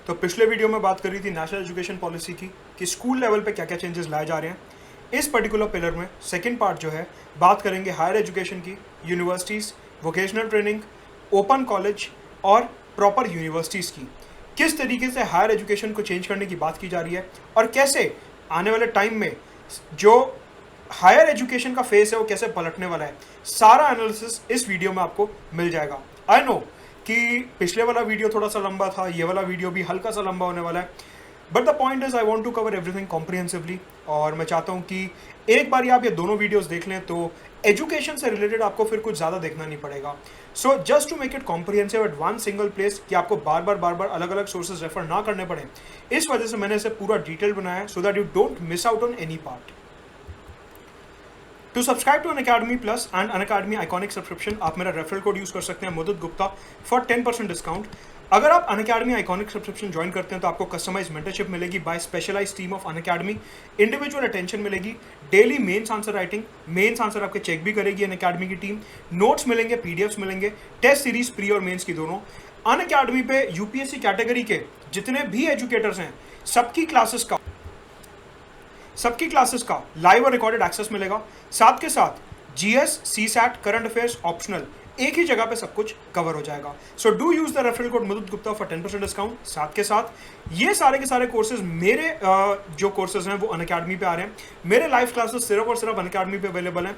तो पिछले वीडियो में बात करी थी नेशनल एजुकेशन पॉलिसी की कि स्कूल लेवल पे क्या क्या चेंजेस लाए जा रहे हैं। इस पर्टिकुलर पिलर में सेकंड पार्ट जो है बात करेंगे हायर एजुकेशन की, universities, vocational training, open college और प्रॉपर यूनिवर्सिटीज़ की। किस तरीके से हायर एजुकेशन को चेंज करने की बात की जा रही है और कैसे आने वाले टाइम में जो हायर एजुकेशन का फेस है वो कैसे पलटने वाला है, सारा एनालिसिस इस वीडियो में आपको मिल जाएगा। आई नो कि पिछले वाला वीडियो थोड़ा सा लंबा था, ये वाला वीडियो भी हल्का सा लंबा होने वाला है, but the point is I want to cover everything comprehensively. और मैं चाहता हूँ कि एक बार आप ये दोनों वीडियोस देख लें तो एजुकेशन से रिलेटेड आपको फिर कुछ ज़्यादा देखना नहीं पड़ेगा। So just to make it comprehensive at one single place कि आपको बार बार अलग अलग सोर्सेज रेफर ना करने पड़े, इस वजह से मैंने इसे पूरा डिटेल बनाया है so that you don't miss out on any part. To subscribe to Unacademy plus and Unacademy iconic subscription आप मेरा रेफरल कोड यूज कर सकते हैं मुदित गुप्ता फॉर 10% डिस्काउंट। अगर आप अनअकैडमी आइकॉनिक सब्सक्रिप्शन ज्वाइन करते हैं तो आपको कस्टमाइज मेंटरशिप मिलेगी by specialize team of Unacademy, individual attention मिलेगी, daily mains answer writing, mains answer आपके चेक भी करेगी अनअकैडमी की टीम, नोट्स मिलेंगे, पीडीएफ्स मिलेंगे, टेस्ट सीरीज प्री और मेंस की दोनों। अनअकैडमी पे यूपीएससी कैटेगरी के जितने भी एजुकेटर्स हैं सबकी क्लासेस का लाइव और रिकॉर्डेड एक्सेस मिलेगा। साथ के साथ GS, CSAT, current affairs optional एक ही जगह पे सब कुछ कवर हो जाएगा। So do use the referral code Mudit Gupta for 10% discount. साथ के साथ ये सारे के सारे कोर्सेज मेरे जो कोर्सेज हैं वो अनअकैडमी पे आ रहे हैं। मेरे लाइव क्लासेस सिर्फ और सिर्फ अनअकैडमी पे अवेलेबल हैं।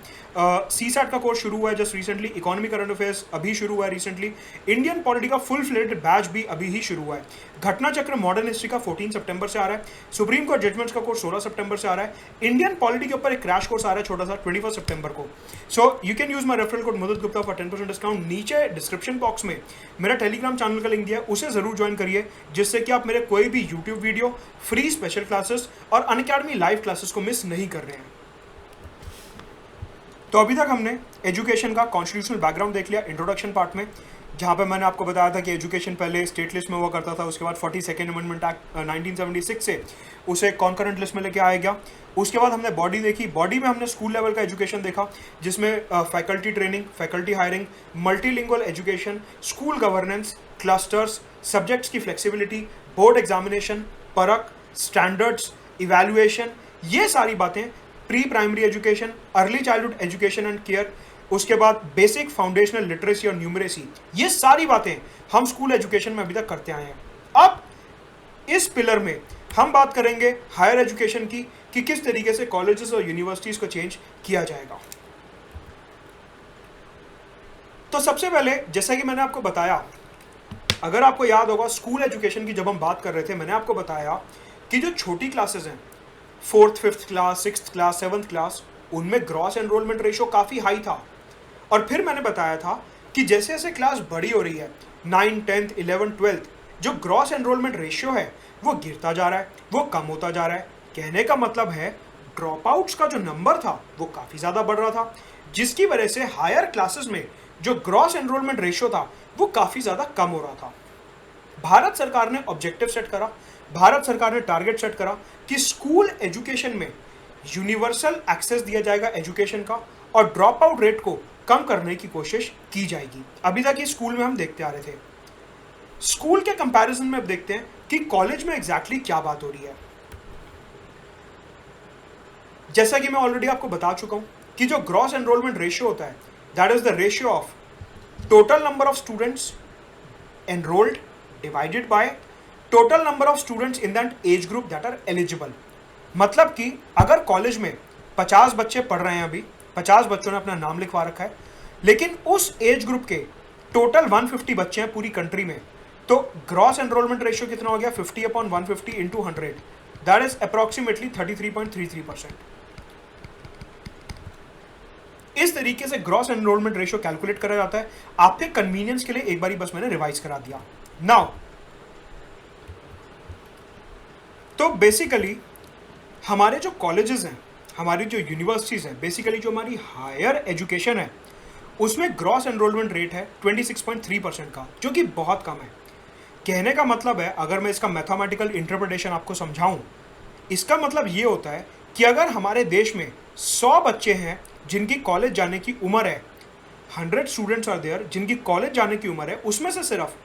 सीसैट का कोर्स शुरू हुआ है just recently, economy current affairs अभी शुरू हुआ है रिसेंटली, इंडियन पॉलिटी का फुल फ्लेडेड बैच भी अभी ही शुरू हुआ है, घटना चक्र मॉडर्न हिस्ट्री का 14 सितंबर से आ रहा है, सुप्रीम कोर्ट जजमेंट्स का कोर्स 16 सितंबर से आ रहा है, इंडियन पॉलिटी के ऊपर एक क्रैश कोर्स आ रहा है छोटा सा 21 सितंबर को। So you can use my referral code Mudit Gupta for 10% discount. नीचे डिस्क्रिप्शन बॉक्स में मेरा टेलीग्राम चैनल का लिंक दिया है, उसे जरूर ज्वाइन करिए जिससे कि आप मेरे कोई भी YouTube video, free special classes और अनअकैडमी लाइव क्लासेस को मिस नहीं कर रहे हैं। तो अभी तक हमने एजुकेशन का कॉन्स्टिट्यूशनल बैकग्राउंड देख लिया इंट्रोडक्शन पार्ट में, जहाँ पे मैंने आपको बताया था कि एजुकेशन पहले स्टेट लिस्ट में हुआ करता था, उसके बाद 42nd अमेंडमेंट एक्ट 1976 से उसे कॉन्करेंट लिस्ट में लेके आया गया। उसके बाद हमने बॉडी देखी, बॉडी में हमने स्कूल लेवल का एजुकेशन देखा जिसमें faculty training, faculty hiring, multilingual education, school governance, clusters, subjects की फ्लेक्सिबिलिटी, बोर्ड एग्जामिनेशन, परख, स्टैंडर्ड्स, इवैल्यूएशन, ये सारी बातें, pre primary education, early childhood education and care, उसके बाद बेसिक फाउंडेशनल लिटरेसी और न्यूमरेसी, ये सारी बातें हम स्कूल एजुकेशन में अभी तक करते आए हैं। अब इस पिलर में हम बात करेंगे हायर एजुकेशन की कि किस तरीके से कॉलेजेस और यूनिवर्सिटीज को चेंज किया जाएगा। तो सबसे पहले जैसा कि मैंने आपको बताया, अगर आपको याद होगा स्कूल एजुकेशन की जब हम बात कर रहे थे, मैंने आपको बताया कि जो छोटी क्लासेस हैं 4th, 5th class, 6th class, 7th class, उनमें ग्रॉस एनरोलमेंट रेशियो काफ़ी हाई था। और फिर मैंने बताया था कि जैसे जैसे क्लास बड़ी हो रही है 9, 10th, 11th, 12th, जो ग्रॉस एनरोलमेंट रेशियो है वो गिरता जा रहा है, वो कम होता जा रहा है। कहने का मतलब है ड्रॉप आउट्स का जो नंबर था वो काफ़ी ज़्यादा बढ़ रहा था, जिसकी वजह से हायर क्लासेस में जो ग्रॉस एनरोलमेंट रेशियो था वो काफ़ी ज़्यादा कम हो रहा था। भारत सरकार ने ऑब्जेक्टिव सेट करा, भारत सरकार ने टारगेट सेट करा कि स्कूल एजुकेशन में यूनिवर्सल एक्सेस दिया जाएगा एजुकेशन का और ड्रॉप आउट रेट को कम करने की कोशिश की जाएगी। अभी तक ये स्कूल में हम देखते आ रहे थे। स्कूल के कंपैरिजन में अब देखते हैं कि कॉलेज में एग्जैक्टली क्या बात हो रही है। जैसा कि मैं ऑलरेडी आपको बता चुका हूं कि जो ग्रॉस एनरोलमेंट रेशियो होता है that is the ratio of total number of students enrolled divided by total number of students in that age group that are eligible. मतलब कि अगर कॉलेज में 50 बच्चे पढ़ रहे हैं, अभी 50 बच्चों ने अपना नाम लिखवा रखा है, लेकिन उस एज ग्रुप के टोटल 150 बच्चे हैं पूरी कंट्री में, तो ग्रॉस एनरोलमेंट रेशियो कितना हो गया 50/150 इंटू 100, दैट इज अप्रॉक्सीमेटली 33.33%। इस तरीके से ग्रॉस एनरोलमेंट रेशियो कैलकुलेट करा जाता है। आपके कन्वीनियंस के लिए एक बारी बस मैंने रिवाइज करा दिया। नाउ तो बेसिकली हमारे जो कॉलेजेस हैं, हमारी जो यूनिवर्सिटीज़ हैं, बेसिकली जो हमारी हायर एजुकेशन है, उसमें ग्रॉस एनरोलमेंट रेट है 26.3% का, जो कि बहुत कम है। कहने का मतलब है, अगर मैं इसका मैथमेटिकल इंटरप्रिटेशन आपको समझाऊं, इसका मतलब ये होता है कि अगर हमारे देश में 100 बच्चे हैं जिनकी कॉलेज जाने की उम्र है, 100 स्टूडेंट्स आर देयर जिनकी कॉलेज जाने की उम्र है, उसमें से सिर्फ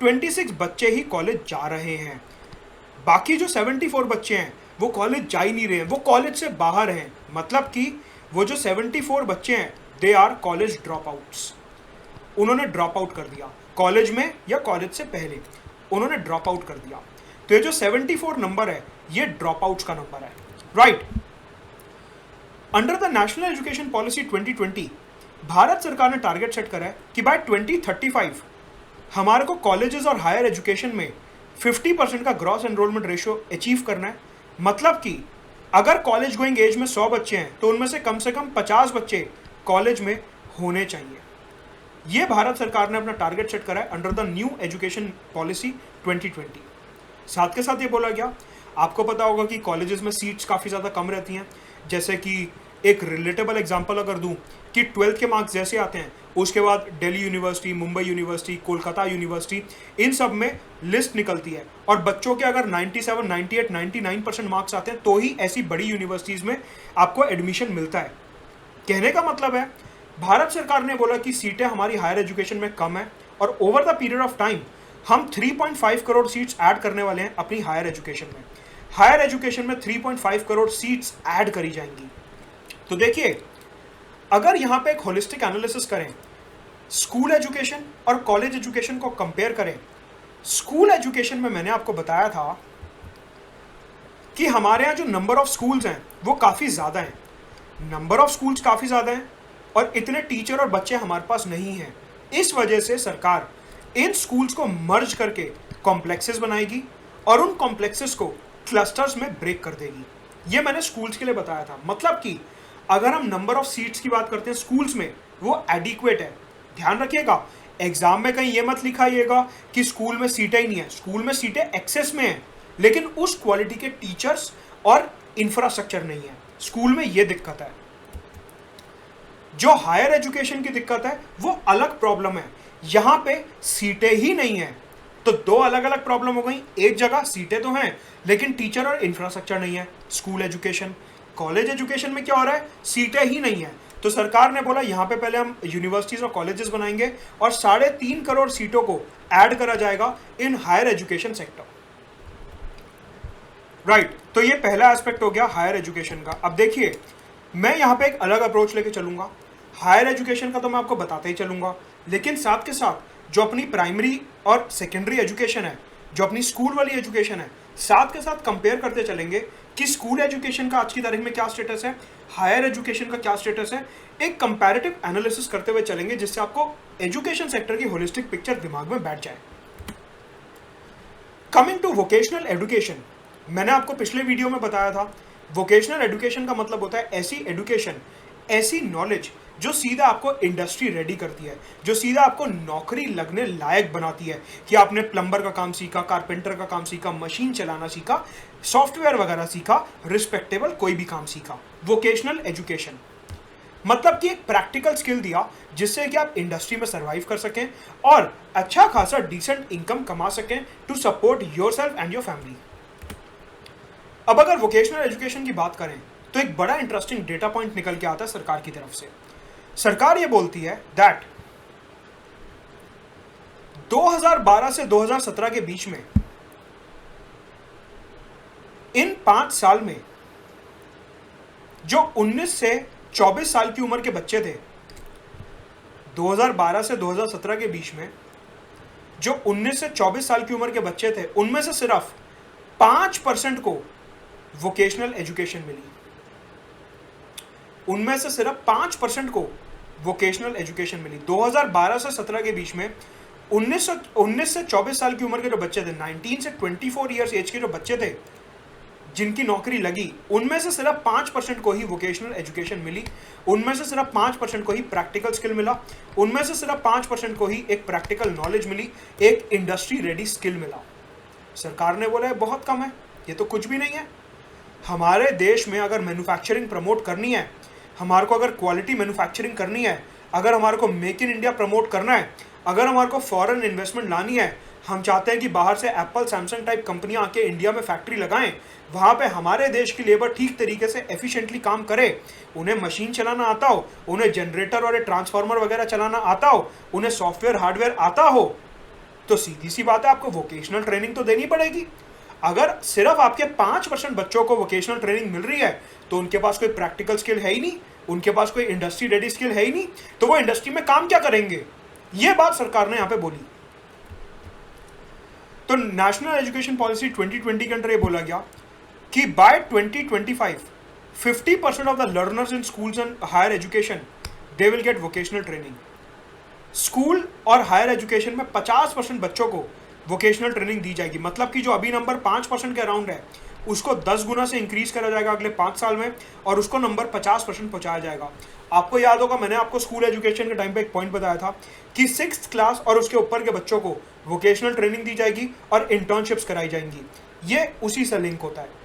26 बच्चे ही कॉलेज जा रहे हैं। बाकी जो 74 बच्चे हैं वो कॉलेज जा ही नहीं रहे हैं, वो कॉलेज से बाहर हैं। मतलब कि वो जो 74 बच्चे हैं they are college drop outs. उन्होंने ड्रॉप आउट कर दिया कॉलेज में या कॉलेज से पहले उन्होंने ड्रॉप आउट कर दिया। तो ये जो 74 नंबर है ये ड्रॉप आउट्स का नंबर है, right. Under the national education policy 2020 Bharat सरकार ने टारगेट सेट करा है कि बाय 2035 हमारे को कॉलेजेस और हायर एजुकेशन में 50% का ग्रॉस एनरोलमेंट रेशियो अचीव करना है। मतलब कि अगर कॉलेज गोइंग एज में 100 बच्चे हैं तो उनमें से कम 50 बच्चे कॉलेज में होने चाहिए। ये भारत सरकार ने अपना टारगेट सेट करा है under the new education policy 2020। साथ के साथ ये बोला गया, आपको पता होगा कि कॉलेजेस में सीट्स काफ़ी ज़्यादा कम रहती हैं। जैसे कि एक रिलेटेबल एग्जांपल अगर दूं कि 12th के मार्क्स जैसे आते हैं उसके बाद Delhi university, Mumbai university, Kolkata university, इन सब में लिस्ट निकलती है और बच्चों के अगर 97, 98, 99% मार्क्स आते हैं तो ही ऐसी बड़ी यूनिवर्सिटीज़ में आपको एडमिशन मिलता है। कहने का मतलब है भारत सरकार ने बोला कि सीटें हमारी हायर एजुकेशन में कम है और over the period of time हम 3.5 करोड़ सीट्स ऐड करने वाले हैं अपनी हायर एजुकेशन में। हायर एजुकेशन में 3.5 करोड़ सीट्स ऐड करी जाएंगी। तो देखिए, अगर यहां पे एक होलिस्टिक एनालिसिस करें, स्कूल एजुकेशन और कॉलेज एजुकेशन को कंपेयर करें, स्कूल एजुकेशन में मैंने आपको बताया था कि हमारे यहाँ जो नंबर ऑफ स्कूल्स हैं वो काफ़ी ज़्यादा हैं। नंबर ऑफ स्कूल्स काफ़ी ज़्यादा हैं और इतने टीचर और बच्चे हमारे पास नहीं हैं। इस वजह से सरकार इन स्कूल्स को मर्ज करके कॉम्प्लेक्सेस बनाएगी और उन कॉम्प्लेक्सेस को क्लस्टर्स में ब्रेक कर देगी। ये मैंने स्कूल्स के लिए बताया था। मतलब कि अगर हम नंबर ऑफ सीट्स की बात करते हैं स्कूल्स में, वो एडिक्वेट है। ध्यान रखिएगा, एग्जाम में कहीं ये मत लिखाइएगा कि स्कूल में सीटें ही नहीं है। स्कूल में सीटें एक्सेस में हैं, लेकिन उस क्वालिटी के टीचर्स और इंफ्रास्ट्रक्चर नहीं है। स्कूल में ये दिक्कत है। जो हायर एजुकेशन की दिक्कत है वो अलग प्रॉब्लम है। यहां पे सीटें ही नहीं है, तो दो अलग अलग प्रॉब्लम हो गई। एक जगह सीटें तो हैं लेकिन टीचर और इंफ्रास्ट्रक्चर नहीं है, स्कूल एजुकेशन। कॉलेज एजुकेशन में क्या हो रहा है, सीटें ही नहीं है। तो सरकार ने बोला यहाँ पे पहले हम यूनिवर्सिटीज और कॉलेजेस बनाएंगे और 3.5 करोड़ सीटों को ऐड करा जाएगा in higher education sector, right. तो ये पहला एस्पेक्ट हो गया हायर एजुकेशन का। अब देखिए, मैं यहाँ पे एक अलग अप्रोच लेके चलूंगा। हायर एजुकेशन का तो मैं आपको बताते ही चलूंगा, लेकिन साथ के साथ जो अपनी प्राइमरी और सेकेंडरी एजुकेशन है, जो अपनी स्कूल वाली एजुकेशन है, साथ के साथ कंपेयर करते चलेंगे कि स्कूल एजुकेशन का आज की तारीख में क्या स्टेटस है, हायर एजुकेशन का क्या स्टेटस है। एक कंपैरेटिव एनालिसिस करते हुए चलेंगे जिससे आपको एजुकेशन सेक्टर की होलिस्टिक पिक्चर दिमाग में बैठ जाए। कमिंग टू वोकेशनल एजुकेशन, मैंने आपको पिछले वीडियो में बताया था वोकेशनल एजुकेशन का मतलब होता है ऐसी एजुकेशन, ऐसी नॉलेज जो सीधा आपको इंडस्ट्री रेडी करती है, जो सीधा आपको नौकरी लगने लायक बनाती है कि आपने प्लम्बर का काम सीखा, कारपेंटर का काम सीखा, मशीन चलाना सीखा, सॉफ्टवेयर वगैरह सीखा, रिस्पेक्टेबल कोई भी काम सीखा। वोकेशनल एजुकेशन मतलब कि एक प्रैक्टिकल स्किल दिया जिससे कि आप इंडस्ट्री में सर्वाइव कर सकें और अच्छा खासा डिसेंट इनकम कमा सकें to support yourself and your family. अब अगर वोकेशनल एजुकेशन की बात करें तो एक बड़ा इंटरेस्टिंग डेटा पॉइंट निकल के आता है सरकार की तरफ से। सरकार ये बोलती है दैट 2012 से 2017 के बीच में इन 5 साल में जो 19 से 24 साल की उम्र के बच्चे थे, 2012 से 2017 के बीच में जो 19 से 24 साल की उम्र के बच्चे थे, उनमें से सिर्फ 5% को वोकेशनल एजुकेशन मिली। उनमें से सिर्फ 5% को वोकेशनल एजुकेशन मिली। 2012 से 17 के बीच में 19 से 24 साल की उम्र के जो बच्चे थे, 19 से 24 ईयर्स एज के जो बच्चे थे जिनकी नौकरी लगी, उनमें से सिर्फ 5% को ही वोकेशनल एजुकेशन मिली। उनमें से सिर्फ 5% को ही प्रैक्टिकल स्किल मिला। उनमें से सिर्फ 5% को ही एक प्रैक्टिकल नॉलेज मिली, एक इंडस्ट्री रेडी स्किल मिला। सरकार ने बोला है बहुत कम है, ये तो कुछ भी नहीं है। हमारे देश में अगर मैन्युफैक्चरिंग प्रमोट करनी है, हमारे को अगर क्वालिटी मैन्युफैक्चरिंग करनी है, अगर हमारे को मेक इन इंडिया प्रमोट करना है, अगर हमारे को फॉरेन इन्वेस्टमेंट लानी है, हम चाहते हैं कि बाहर से एप्पल, सैमसंग टाइप कंपनियां आके इंडिया में फैक्ट्री लगाएं, वहाँ पे हमारे देश की लेबर ठीक तरीके से एफिशिएंटली काम करे, उन्हें मशीन चलाना आता हो, उन्हें जनरेटर और ट्रांसफार्मर वगैरह चलाना आता हो, उन्हें सॉफ्टवेयर हार्डवेयर आता हो, तो सीधी सी बात है, आपको वोकेशनल ट्रेनिंग तो देनी पड़ेगी। अगर सिर्फ आपके 5% बच्चों को वोकेशनल ट्रेनिंग मिल रही है तो उनके पास कोई प्रैक्टिकल स्किल है ही नहीं, उनके पास कोई इंडस्ट्री रेडी स्किल है ही नहीं, तो वो इंडस्ट्री में काम क्या करेंगे? ये बात सरकार ने यहां पे बोली। तो नेशनल एजुकेशन पॉलिसी 2020 के अंदर ये बोला गया कि by 2025 50% of the learners in schools and higher education they will get vocational training. School और हायर एजुकेशन में 50% बच्चों को वोकेशनल ट्रेनिंग दी जाएगी। मतलब कि जो अभी नंबर 5% के अराउंड है उसको 10 गुना से इंक्रीज करा जाएगा अगले 5 साल में, और उसको नंबर 50% पहुंचाया जाएगा। आपको याद होगा, मैंने आपको स्कूल एजुकेशन के टाइम पे एक पॉइंट बताया था कि 6th क्लास और उसके ऊपर के बच्चों को वोकेशनल ट्रेनिंग दी जाएगी और इंटर्नशिप्स कराई जाएंगी। ये उसी से लिंक होता है।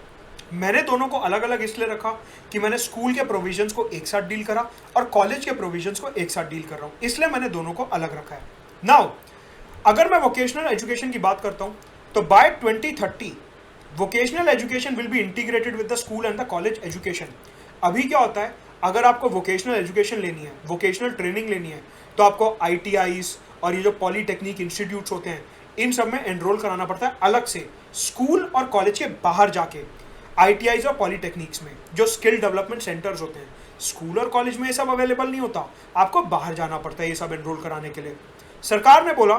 मैंने दोनों को अलग अलग इसलिए रखा कि मैंने स्कूल के प्रोविजंस को एक साथ डील करा और कॉलेज के प्रोविजंस को एक साथ डील कर रहा हूं, इसलिए मैंने दोनों को अलग रखा है। नाउ अगर मैं वोकेशनल एजुकेशन की बात करता हूं तो by 2030 vocational education will be integrated with the school and the college education. अभी क्या होता है, अगर आपको वोकेशनल एजुकेशन लेनी है, वोकेशनल ट्रेनिंग लेनी है, तो आपको ITIs और ये जो पॉलीटेक्निक इंस्टीट्यूट्स होते हैं इन सब में एनरोल कराना पड़ता है अलग से, स्कूल और कॉलेज के बाहर जाके। ITIs और पॉलीटेक्निक्स में जो स्किल डेवलपमेंट सेंटर्स होते हैं, स्कूल और कॉलेज में ये सब अवेलेबल नहीं होता, आपको बाहर जाना पड़ता है ये सब एनरोल कराने के लिए। सरकार ने बोला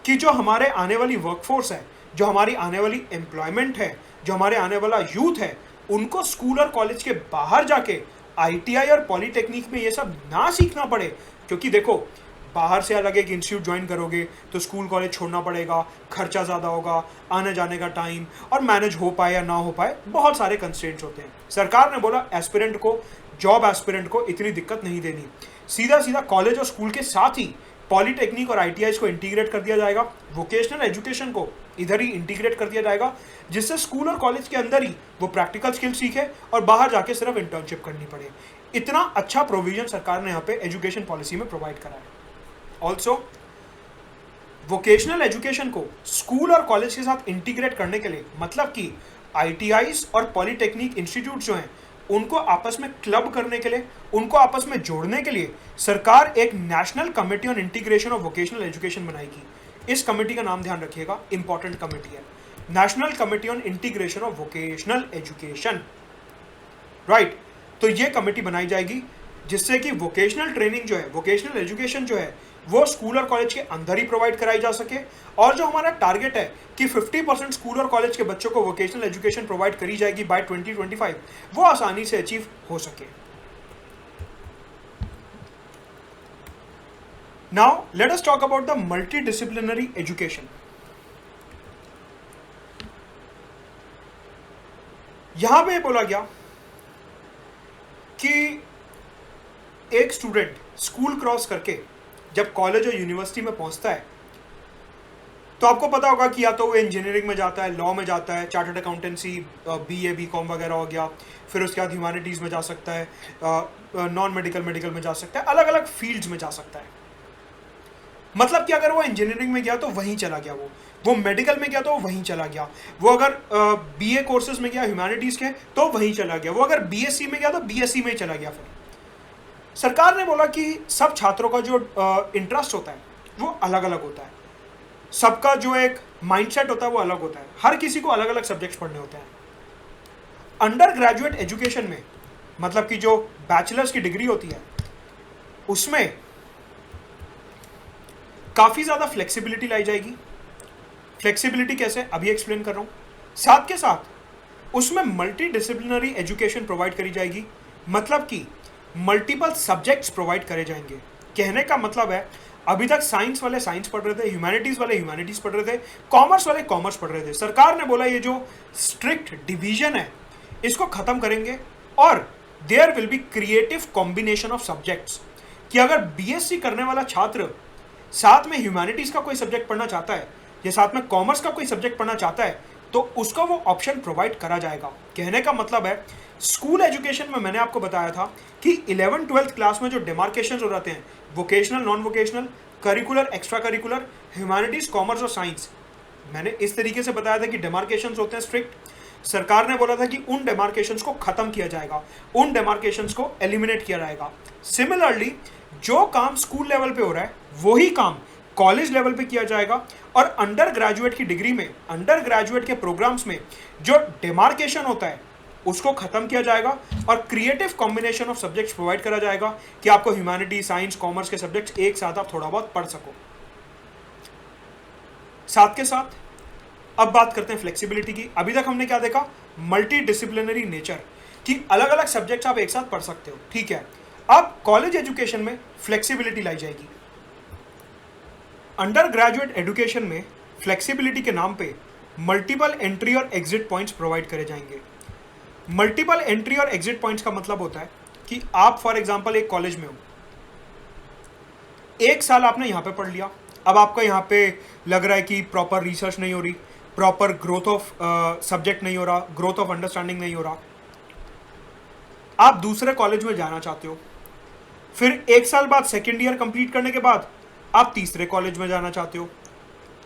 कि जो हमारे आने वाली वर्कफोर्स है, जो हमारी आने वाली एम्प्लॉयमेंट है, जो हमारे आने वाला यूथ है, उनको स्कूल और कॉलेज के बाहर जाके ITI और पॉलीटेक्निक में ये सब ना सीखना पड़े। क्योंकि देखो, बाहर से अलग एक इंस्टीट्यूट ज्वाइन करोगे तो स्कूल कॉलेज छोड़ना पड़ेगा, खर्चा ज़्यादा होगा, आने जाने का टाइम, और मैनेज हो पाए या ना हो पाए बहुत सारे कंस्ट्रेंट्स होते हैं। सरकार ने बोला एस्पिरेंट को, जॉब एस्पिरेंट को इतनी दिक्कत नहीं देनी, सीधा सीधा कॉलेज और स्कूल के साथ ही पॉलीटेक्निक और ITIs को इंटीग्रेट कर दिया जाएगा, वोकेशनल एजुकेशन को इधर ही इंटीग्रेट कर दिया जाएगा, जिससे स्कूल और कॉलेज के अंदर ही वो प्रैक्टिकल स्किल सीखे और बाहर जाके सिर्फ इंटर्नशिप करनी पड़े। इतना अच्छा प्रोविजन सरकार ने यहाँ पे एजुकेशन पॉलिसी में प्रोवाइड करा है। ऑल्सो वोकेशनल एजुकेशन को स्कूल और कॉलेज के साथ इंटीग्रेट करने के लिए, मतलब कि ITIs और पॉलीटेक्निक इंस्टीट्यूट जो हैं उनको आपस में क्लब करने के लिए, उनको आपस में जोड़ने के लिए सरकार एक national committee on integration of vocational education बनाएगी। इस कमेटी का नाम ध्यान रखिएगा, इंपॉर्टेंट कमेटी है, national committee on integration of vocational education, right. तो ये कमेटी बनाई जाएगी जिससे कि वोकेशनल ट्रेनिंग जो है, वोकेशनल एजुकेशन जो है, वो स्कूल और कॉलेज के अंदर ही प्रोवाइड कराई जा सके। और जो हमारा टारगेट है कि 50% स्कूल और कॉलेज के बच्चों को वोकेशनल एजुकेशन प्रोवाइड करी जाएगी बाय 2025, वो आसानी से अचीव हो सके। Now let us talk about the multidisciplinary education. यहां पे बोला गया कि एक स्टूडेंट स्कूल क्रॉस करके जब कॉलेज और यूनिवर्सिटी में पहुंचता है तो आपको पता होगा कि या तो वो इंजीनियरिंग में जाता है, लॉ में जाता है, चार्टर्ड अकाउंटेंसी, BA BCom वगैरह हो गया, फिर उसके बाद ह्यूमैनिटीज़ में जा सकता है, नॉन मेडिकल में जा सकता है, अलग अलग फील्ड्स में जा सकता है। मतलब कि अगर वो इंजीनियरिंग में गया तो वहीं चला गया, वो मेडिकल में गया तो वहीं चला गया, वो अगर BA कोर्सेज में गया ह्यूमैनिटीज़ के तो वहीं चला गया, वो अगर BSc में गया तो BSc में ही चला गया। फिर सरकार ने बोला कि सब छात्रों का जो इंटरेस्ट होता है वो अलग अलग होता है, सबका जो एक माइंडसेट होता है वो अलग होता है, हर किसी को अलग अलग सब्जेक्ट्स पढ़ने होते हैं। अंडर ग्रेजुएट एजुकेशन में, मतलब कि जो बैचलर्स की डिग्री होती है, उसमें काफ़ी ज़्यादा फ्लेक्सिबिलिटी लाई जाएगी। फ्लेक्सिबिलिटी कैसे, अभी एक्सप्लेन कर रहा हूँ। साथ के साथ उसमें मल्टी डिसिप्लिनरी एजुकेशन प्रोवाइड करी जाएगी, मतलब कि मल्टीपल सब्जेक्ट्स प्रोवाइड करे जाएंगे। कहने का मतलब है, अभी तक साइंस वाले साइंस पढ़ रहे थे, ह्यूमैनिटीज़ वाले ह्यूमैनिटीज़ पढ़ रहे थे, कॉमर्स वाले कॉमर्स पढ़ रहे थे। सरकार ने बोला ये जो स्ट्रिक्ट डिवीजन है इसको ख़त्म करेंगे और there will be creative combination of subjects, कि अगर BSc करने वाला छात्र साथ में ह्यूमैनिटीज़ का कोई सब्जेक्ट पढ़ना चाहता है या साथ में कॉमर्स का कोई सब्जेक्ट पढ़ना चाहता है तो उसका वो ऑप्शन प्रोवाइड करा जाएगा। कहने का मतलब है, स्कूल एजुकेशन में मैंने आपको बताया था कि 11th-12th क्लास में जो डिमार्केशंस हो जाते हैं, vocational, non vocational, curricular, extra curricular, humanities, commerce और साइंस, मैंने इस तरीके से बताया था कि डिमार्केशंस होते हैं स्ट्रिक्ट। सरकार ने बोला था कि उन डिमार्केशंस को ख़त्म किया जाएगा, उन डिमार्केशंस को एलिमिनेट किया जाएगा। सिमिलरली जो काम स्कूल लेवल पे हो रहा है वही काम कॉलेज लेवल पे किया जाएगा, और अंडर ग्रेजुएट की डिग्री में, अंडर ग्रेजुएट के प्रोग्राम्स में जो डिमार्केशन होता है उसको खत्म किया जाएगा और creative combination of subjects provide करा जाएगा कि आपको ह्यूमैनिटी, साइंस, कॉमर्स के सब्जेक्ट्स एक साथ आप थोड़ा बहुत पढ़ सको। साथ के साथ अब बात करते हैं फ्लेक्सिबिलिटी की। अभी तक हमने क्या देखा, मल्टी डिसिप्लिनरी नेचर, कि अलग अलग सब्जेक्ट्स आप एक साथ पढ़ सकते हो, ठीक है। अब कॉलेज एजुकेशन में फ्लेक्सिबिलिटी लाई जाएगी। अंडर ग्रेजुएट एजुकेशन में फ्लेक्सिबिलिटी के नाम पे मल्टीपल एंट्री और एग्जिट पॉइंट्स प्रोवाइड करे जाएंगे। मल्टीपल एंट्री और एग्जिट पॉइंट्स का मतलब होता है कि आप फॉर एग्जांपल एक कॉलेज में हो, एक साल आपने यहाँ पे पढ़ लिया, अब आपका यहाँ पे लग रहा है कि प्रॉपर रिसर्च नहीं हो रही, प्रॉपर ग्रोथ ऑफ सब्जेक्ट नहीं हो रहा, ग्रोथ ऑफ अंडरस्टैंडिंग नहीं हो रहा, आप दूसरे कॉलेज में जाना चाहते हो। फिर एक साल बाद सेकेंड ईयर कंप्लीट करने के बाद आप तीसरे कॉलेज में जाना चाहते हो,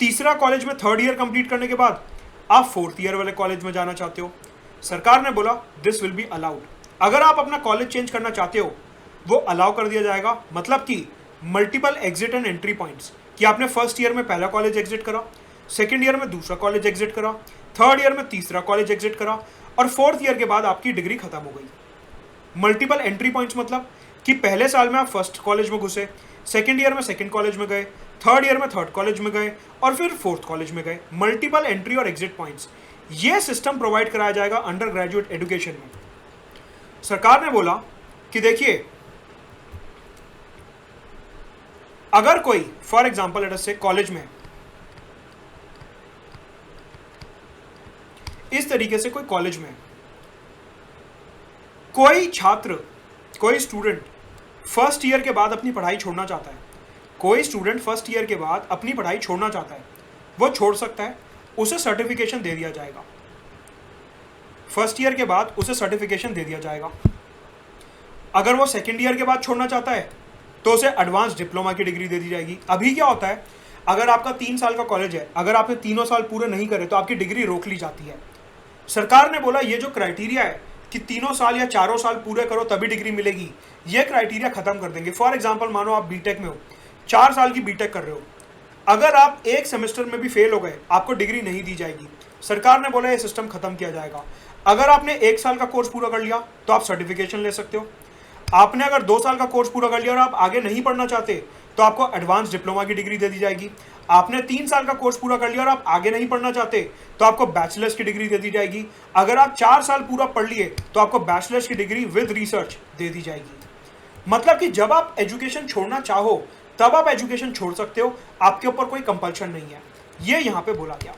तीसरा कॉलेज में थर्ड ईयर कंप्लीट करने के बाद आप फोर्थ ईयर वाले कॉलेज में जाना चाहते हो। सरकार ने बोला दिस विल बी अलाउड, अगर आप अपना कॉलेज चेंज करना चाहते हो वो अलाउ कर दिया जाएगा। मतलब कि multiple exit and entry points, कि आपने फर्स्ट ईयर में पहला कॉलेज एग्जिट करा, सेकेंड ईयर में दूसरा कॉलेज एग्जिट करा, थर्ड ईयर में तीसरा कॉलेज एग्जिट करा, और फोर्थ ईयर के बाद आपकी डिग्री खत्म हो गई। मल्टीपल एंट्री पॉइंट्स मतलब कि पहले साल में आप फर्स्ट कॉलेज में घुसे, सेकेंड ईयर में सेकेंड कॉलेज में गए, थर्ड ईयर में थर्ड कॉलेज में गए, और फिर फोर्थ कॉलेज में गए। मल्टीपल एंट्री और एग्जिट पॉइंट्स, ये सिस्टम प्रोवाइड कराया जाएगा अंडर ग्रेजुएट एजुकेशन में। सरकार ने बोला कि देखिए, अगर कोई फॉर एग्जांपल लेट अस से कॉलेज में इस तरीके से, कोई कॉलेज में कोई छात्र, कोई स्टूडेंट फर्स्ट ईयर के बाद अपनी पढ़ाई छोड़ना चाहता है, कोई स्टूडेंट फर्स्ट ईयर के बाद अपनी पढ़ाई छोड़ना चाहता है, वो छोड़ सकता है, उसे सर्टिफिकेशन दे दिया जाएगा। फर्स्ट ईयर के बाद उसे सर्टिफिकेशन दे दिया जाएगा। अगर वो सेकेंड ईयर के बाद छोड़ना चाहता है तो उसे एडवांस डिप्लोमा की डिग्री दे दी जाएगी। अभी क्या होता है, अगर आपका 3 साल का कॉलेज है, अगर आपने तीनों साल पूरे नहीं करे तो आपकी डिग्री रोक ली जाती है। सरकार ने बोला ये जो क्राइटेरिया है कि तीनों साल या चारों साल पूरे करो तभी डिग्री मिलेगी, ये क्राइटेरिया खत्म कर देंगे। फॉर एग्जाम्पल मानो आप बीटेक में हो, 4 साल की बीटेक कर रहे हो, अगर आप एक सेमेस्टर में भी फेल हो गए आपको डिग्री नहीं दी जाएगी। सरकार ने बोला ये सिस्टम खत्म किया जाएगा। अगर आपने 1 साल का कोर्स पूरा कर लिया तो आप सर्टिफिकेशन ले सकते हो। आपने अगर 2 साल का कोर्स पूरा कर लिया और आप आगे नहीं पढ़ना चाहते तो आपको एडवांस डिप्लोमा की डिग्री दे दी जाएगी। आपने 3 साल का कोर्स पूरा कर लिया और आप आगे नहीं पढ़ना चाहते तो आपको बैचलर्स की डिग्री दे दी जाएगी। अगर आप 4 साल पूरा पढ़ लिए तो आपको बैचलर्स की डिग्री विद रिसर्च दे दी जाएगी। मतलब कि जब आप एजुकेशन छोड़ना चाहो तब आप एजुकेशन छोड़ सकते हो, आपके ऊपर कोई कंपल्शन नहीं है, ये यहां पे बोला गया।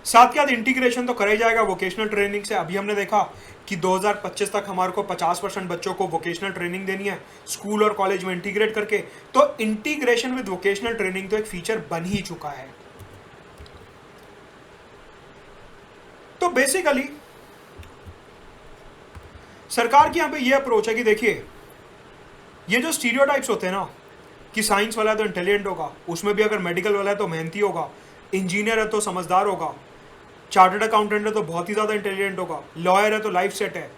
साथ के साथ इंटीग्रेशन तो करा ही जाएगा वोकेशनल ट्रेनिंग से। अभी हमने देखा कि 2025 तक हमारे को 50% बच्चों को वोकेशनल ट्रेनिंग देनी है स्कूल और कॉलेज में इंटीग्रेट करके, तो इंटीग्रेशन विद वोकेशनल ट्रेनिंग तो एक फीचर बन ही चुका है। तो बेसिकली सरकार की यहां पे ये अप्रोच है कि देखिए, ये जो स्टीरियोटाइप्स होते हैं ना कि साइंस वाला है तो इंटेलिजेंट होगा, उसमें भी अगर मेडिकल वाला है तो मेहनती होगा, इंजीनियर है तो समझदार होगा, चार्टर्ड अकाउंटेंट है तो बहुत ही ज़्यादा इंटेलिजेंट होगा, लॉयर है तो लाइफ सेट है,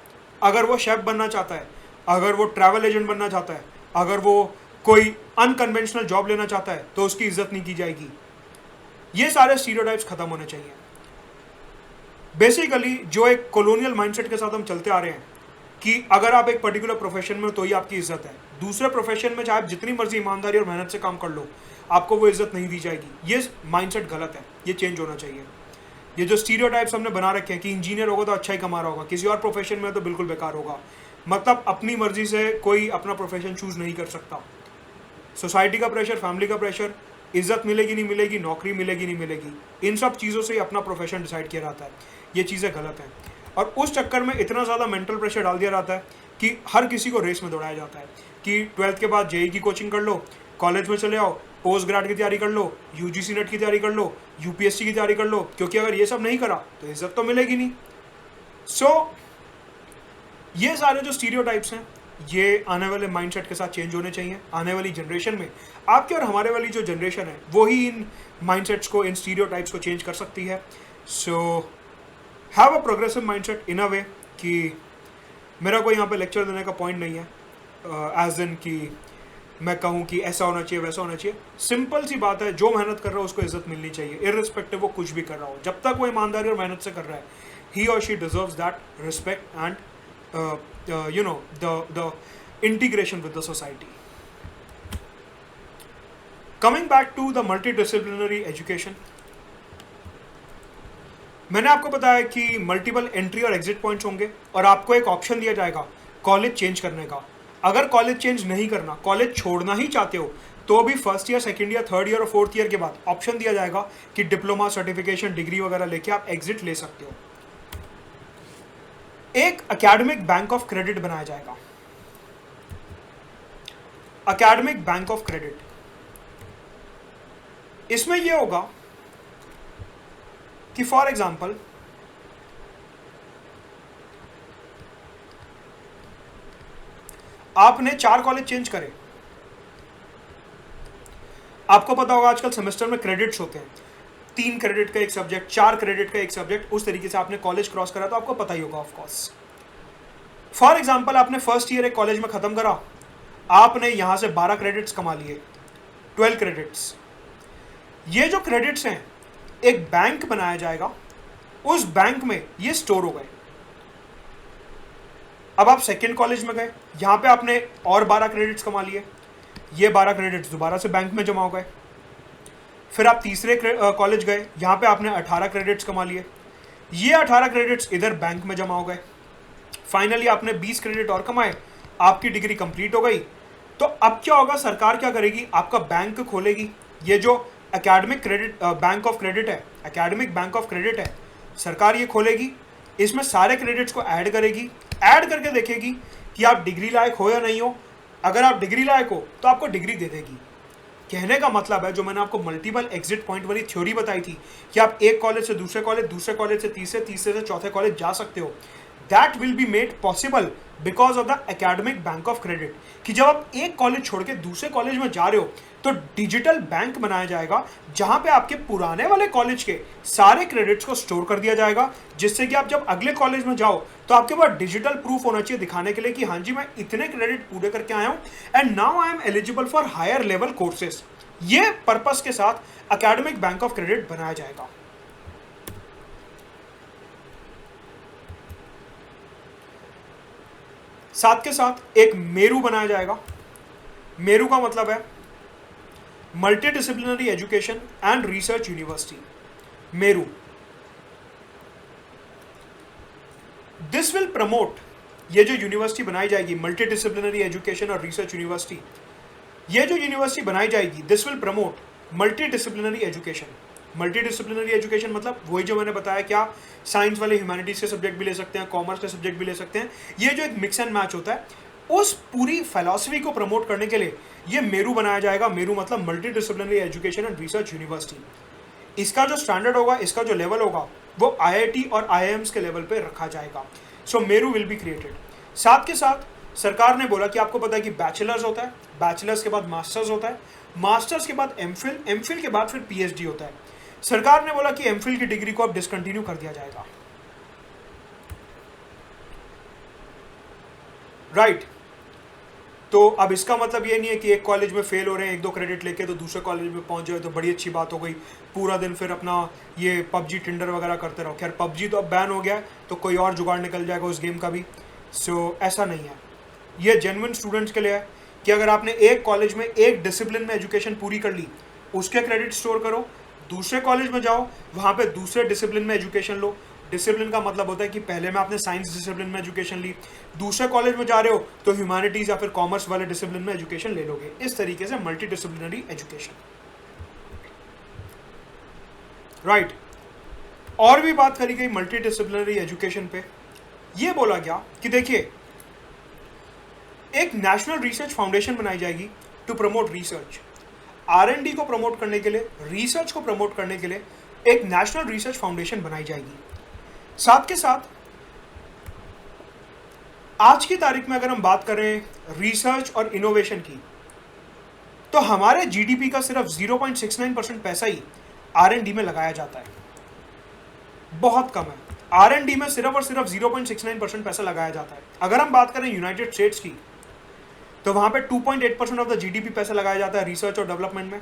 अगर वो शेफ बनना चाहता है, अगर वो ट्रैवल एजेंट बनना चाहता है, अगर वो कोई अनकन्वेंशनल जॉब लेना चाहता है तो उसकी इज्जत नहीं की जाएगी। ये सारे स्टीरियोटाइप्स खत्म होने चाहिए। बेसिकली जो एक कॉलोनियल माइंडसेट के साथ हम चलते आ रहे हैं कि अगर आप एक पर्टिकुलर प्रोफेशन में हो तो ही आपकी इज्जत है, दूसरे प्रोफेशन में चाहे आप जितनी मर्जी ईमानदारी और मेहनत से काम कर लो आपको वो इज्जत नहीं दी जाएगी। ये माइंडसेट गलत है, ये चेंज होना चाहिए। ये जो स्टीरियोटाइप्स हमने बना रखे हैं कि इंजीनियर होगा तो अच्छा ही कमा रहा होगा, किसी और प्रोफेशन में तो बिल्कुल बेकार होगा, मतलब अपनी मर्जी से कोई अपना प्रोफेशन चूज नहीं कर सकता। सोसाइटी का प्रेशर, फैमिली का प्रेशर, इज्जत मिलेगी नहीं मिलेगी, नौकरी मिलेगी नहीं मिलेगी, इन सब चीज़ों से ही अपना प्रोफेशन डिसाइड किया जाता है। ये चीज़ें गलत हैं और उस चक्कर में इतना ज़्यादा मेंटल प्रेशर डाल दिया जाता है कि हर किसी को रेस में दौड़ाया जाता है कि 12th के बाद जेईई की कोचिंग कर लो, कॉलेज में चले आओ, पोस्ट ग्रेड की तैयारी कर लो, यूजीसी नेट की तैयारी कर लो, यूपीएससी की तैयारी कर लो, क्योंकि अगर ये सब नहीं करा तो इज्जत तो मिलेगी नहीं। ये सारे जो स्टीरियोटाइप्स हैं ये आने वाले माइंडसेट के साथ चेंज होने चाहिए। आने वाली जनरेशन में आपके और हमारे वाली जो जनरेशन है वो ही इन माइंडसेट्स को, इन स्टीरियोटाइप्स को चेंज कर सकती है। So have a progressive mindset in a way कि मेरा कोई यहाँ पे लेक्चर देने का पॉइंट नहीं है, एज इन कि मैं कहूँ कि ऐसा होना चाहिए वैसा होना चाहिए। सिंपल सी बात है, जो मेहनत कर रहा है उसको इज्जत मिलनी चाहिए, इररिस्पेक्टिव वो कुछ भी कर रहा हो। जब तक वो ईमानदारी और मेहनत से कर रहा है, ही और she deserves that respect and the integration with the society. Coming back to the multidisciplinary education, मैंने आपको बताया कि मल्टीपल एंट्री और एग्जिट पॉइंट्स होंगे और आपको एक ऑप्शन दिया जाएगा कॉलेज चेंज करने का। अगर कॉलेज चेंज नहीं करना, कॉलेज छोड़ना ही चाहते हो, तो भी first year, second year, third year और फोर्थ ईयर के बाद ऑप्शन दिया जाएगा कि डिप्लोमा, सर्टिफिकेशन, डिग्री वगैरह लेके आप एग्जिट ले सकते हो। एक एकेडमिक बैंक ऑफ क्रेडिट बनाया जाएगा। एकेडमिक बैंक ऑफ क्रेडिट, इसमें यह होगा कि फॉर एग्जाम्पल आपने 4 कॉलेज चेंज करे। आपको पता होगा आजकल सेमेस्टर में क्रेडिट्स होते हैं, 3 क्रेडिट का एक सब्जेक्ट, 4 क्रेडिट का एक सब्जेक्ट, उस तरीके से आपने कॉलेज क्रॉस करा तो आपको पता ही होगा ऑफ कोर्स। फॉर एग्जाम्पल आपने फर्स्ट ईयर एक कॉलेज में खत्म करा, आपने यहां से 12 क्रेडिट्स कमा लिए, 12 क्रेडिट्स। ये जो क्रेडिट्स हैं एक बैंक बनाया जाएगा, उस बैंक में ये स्टोर हो गए। अब आप सेकेंड कॉलेज में गए, यहां पे आपने और 12 क्रेडिट्स कमा लिए, ये 12 क्रेडिट्स दोबारा से बैंक में जमा हो गए। फिर आप तीसरे कॉलेज गए, यहां पे आपने 18 क्रेडिट्स कमा लिए, ये 18 क्रेडिट्स इधर बैंक में जमा हो गए। फाइनली आपने 20 क्रेडिट और कमाए, आपकी डिग्री कंप्लीट हो गई। तो अब क्या होगा, सरकार क्या करेगी, आपका बैंक खोलेगी। ये जो academic credit bank of credit है, एकेडमिक बैंक ऑफ क्रेडिट है, सरकार ये खोलेगी, इसमें सारे क्रेडिट्स को ऐड करेगी, ऐड करके देखेगी कि आप डिग्री लायक हो या नहीं हो। अगर आप डिग्री लायक हो तो आपको डिग्री दे देगी। कहने का मतलब है, जो मैंने आपको मल्टीपल एग्जिट पॉइंट वाली थ्योरी बताई थी कि आप एक कॉलेज से दूसरे कॉलेज, दूसरे कॉलेज से तीसरे, तीसरे से चौथे कॉलेज जा सकते हो, that will be made possible because of the academic bank of credit. कि जब आप एक कॉलेज छोड़ के दूसरे कॉलेज में जा रहे हो तो डिजिटल बैंक बनाया जाएगा, जहां पे आपके पुराने वाले कॉलेज के सारे क्रेडिट्स को स्टोर कर दिया जाएगा, जिससे कि आप जब अगले कॉलेज में जाओ तो आपके पास डिजिटल प्रूफ होना चाहिए दिखाने के लिए कि हाँ जी मैं इतने क्रेडिट पूरे करके आया हूं and now I am eligible for higher level courses. ये पर्पस के साथ एकेडमिक बैंक ऑफ क्रेडिट बनाया जाएगा। साथ के साथ एक मेरू बनाया जाएगा। मेरू का मतलब है multidisciplinary education and research university, Meru. This will promote, ये जो यूनिवर्सिटी बनाई जाएगी मल्टीडिसिप्लिनरी एजुकेशन और रिसर्च यूनिवर्सिटी, ये जो यूनिवर्सिटी बनाई जाएगी, this will promote multidisciplinary education. Multidisciplinary education मतलब वही जो मैंने बताया, क्या साइंस वाले ह्यूमैनिटीज के सब्जेक्ट भी ले सकते हैं, कॉमर्स के सब्जेक्ट भी ले सकते हैं। ये जो एक मिक्स एंड मैच होता है, उस पूरी फिलॉसफी को प्रमोट करने के लिए ये मेरू बनाया जाएगा। मेरू मतलब multidisciplinary education and research university. इसका जो स्टैंडर्ड होगा, इसका जो लेवल होगा, वो IIT और IIMs के लेवल पे रखा जाएगा। सो मेरू विल बी क्रिएटेड। साथ के साथ सरकार ने बोला कि आपको पता है कि बैचलर्स होता है, बैचलर्स के बाद मास्टर्स होता है, मास्टर्स के बाद एमफिल, एमफिल के बाद फिर PhD होता है। सरकार ने बोला कि एमफिल की डिग्री को अब डिसकंटिन्यू कर दिया जाएगा। राइट। तो अब इसका मतलब ये नहीं है कि एक कॉलेज में फेल हो रहे हैं, 1-2 क्रेडिट लेके तो दूसरे कॉलेज में पहुंच जाए तो बड़ी अच्छी बात हो गई, पूरा दिन फिर अपना ये PUBG टिंडर वगैरह करते रहो। खैर PUBG तो अब बैन हो गया है, तो कोई और जुगाड़ निकल जाएगा उस गेम का भी। सो ऐसा नहीं है, ये जेन्युइन स्टूडेंट्स के लिए है कि अगर आपने एक कॉलेज में एक डिसिप्लिन में एजुकेशन पूरी कर ली, उसके क्रेडिट स्टोर करो, दूसरे कॉलेज में जाओ, वहाँ पे दूसरे डिसिप्लिन में एजुकेशन लो। डिसिप्लिन का मतलब होता है कि पहले में आपने साइंस डिसिप्लिन में एजुकेशन ली, दूसरे कॉलेज में जा रहे हो तो ह्यूमैनिटीज या फिर कॉमर्स वाले डिसिप्लिन में एजुकेशन ले लोगे। इस तरीके से मल्टी डिसिप्लिनरी एजुकेशन। राइट। और भी बात करी गई मल्टी डिसिप्लिनरी एजुकेशन पे, ये बोला गया कि देखिए एक नेशनल रिसर्च फाउंडेशन बनाई जाएगी टू प्रमोट रिसर्च। R&D को प्रमोट करने के लिए, रिसर्च को प्रमोट करने के लिए एक नेशनल रिसर्च फाउंडेशन बनाई जाएगी। साथ के साथ आज की तारीख में अगर हम बात करें रिसर्च और इनोवेशन की, तो हमारे GDP का सिर्फ 0.69% पैसा ही R&D में लगाया जाता है। बहुत कम है, R&D में सिर्फ और सिर्फ 0.69% पैसा लगाया जाता है। अगर हम बात करें यूनाइटेड स्टेट्स की, तो वहाँ पे 2.8% ऑफ द जीडीपी पैसा लगाया जाता है रिसर्च और डेवलपमेंट में।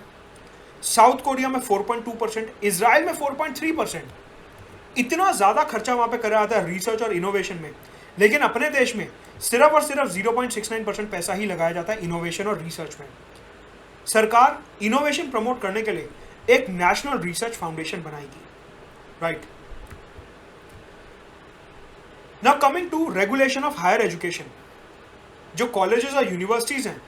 साउथ कोरिया में 4.2%, इजराइल में 4.3%। इतना ज़्यादा खर्चा वहाँ पे करा जाता है रिसर्च और इनोवेशन में, लेकिन अपने देश में सिर्फ और सिर्फ 0.69% पैसा ही लगाया जाता है इनोवेशन और रिसर्च में। सरकार इनोवेशन प्रमोट करने के लिए एक नेशनल रिसर्च फाउंडेशन बनाएगी, right. Now coming to regulation of higher education, जो कॉलेजेस और यूनिवर्सिटीज हैं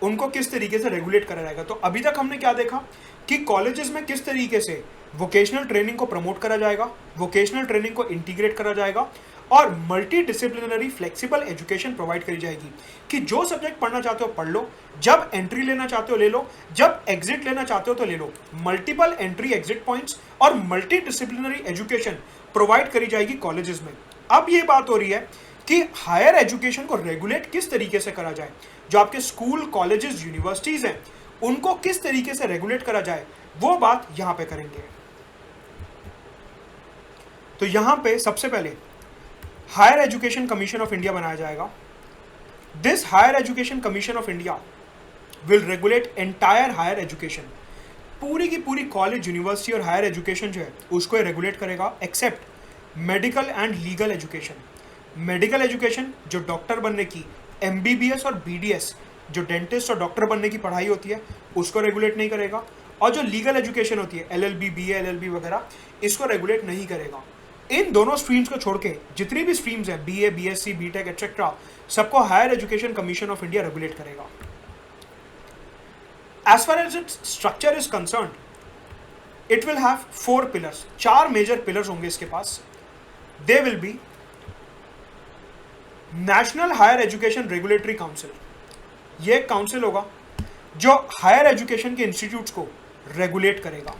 उनको किस तरीके से रेगुलेट करा जाएगा। तो अभी तक हमने क्या देखा कि कॉलेजेस में किस तरीके से वोकेशनल ट्रेनिंग को प्रमोट करा जाएगा, वोकेशनल ट्रेनिंग को इंटीग्रेट करा जाएगा और multi disciplinary flexible education provide करी जाएगी कि जो सब्जेक्ट पढ़ना चाहते हो पढ़ लो, जब एंट्री लेना चाहते हो ले लो, जब एग्जिट लेना चाहते हो तो ले लो। मल्टीपल एंट्री एग्जिट पॉइंट्स और मल्टी डिसिप्लिनरी एजुकेशन प्रोवाइड करी जाएगी कॉलेजेस में। अब ये बात हो रही है कि हायर एजुकेशन को रेगुलेट किस तरीके से करा जाए, जो आपके स्कूल कॉलेजेस यूनिवर्सिटीज हैं उनको किस तरीके से रेगुलेट करा जाए, वो बात यहां पे करेंगे। तो यहां पे सबसे पहले higher education commission of India बनाया जाएगा। This higher education commission of India will regulate entire higher education. पूरी की पूरी कॉलेज यूनिवर्सिटी और हायर एजुकेशन जो है उसको रेगुलेट करेगा, except medical and legal education. Medical education जो डॉक्टर बनने की एमबीबीएस और बीडीएस जो डेंटिस्ट और डॉक्टर बनने की पढ़ाई होती है उसको रेगुलेट नहीं करेगा, और जो लीगल एजुकेशन होती है एलएलबी, बीए, एलएलबी वगैरह इसको रेगुलेट नहीं करेगा। इन दोनों स्ट्रीम्स को छोड़ के जितनी भी स्ट्रीम्स हैं बीए, बीएससी, बीटेक एटसेट्रा, सबको higher education commission of India regulate करेगा। As far as its structure is concern, it will have 4 pillars. 4 major pillars होंगे इसके पास। They will be national higher education regulatory council. ये एक council होगा जो higher education के इंस्टीट्यूट्स को रेगुलेट करेगा,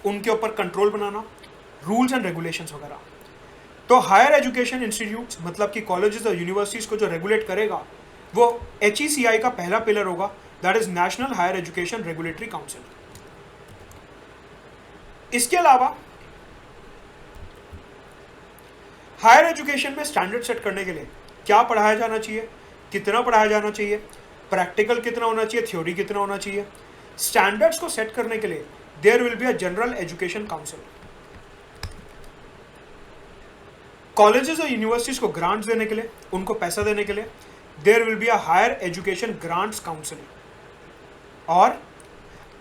उनके ऊपर कंट्रोल बनाना, रूल्स एंड रेगुलेशंस वगैरह। तो हायर एजुकेशन इंस्टीट्यूट्स मतलब कि कॉलेजेस और यूनिवर्सिटीज को जो रेगुलेट करेगा वो HECI का पहला पिलर होगा, that is national higher education regulatory council. इसके अलावा हायर एजुकेशन में स्टैंडर्ड सेट करने के लिए क्या पढ़ाया जाना चाहिए, कितना पढ़ाया जाना चाहिए, प्रैक्टिकल कितना होना चाहिए, थ्योरी कितना होना चाहिए, स्टैंडर्ड्स को सेट करने के लिए there will be a general education council. Colleges और यूनिवर्सिटीज को ग्रांट्स देने के लिए, उनको पैसा देने के लिए there will be a higher education grants council. और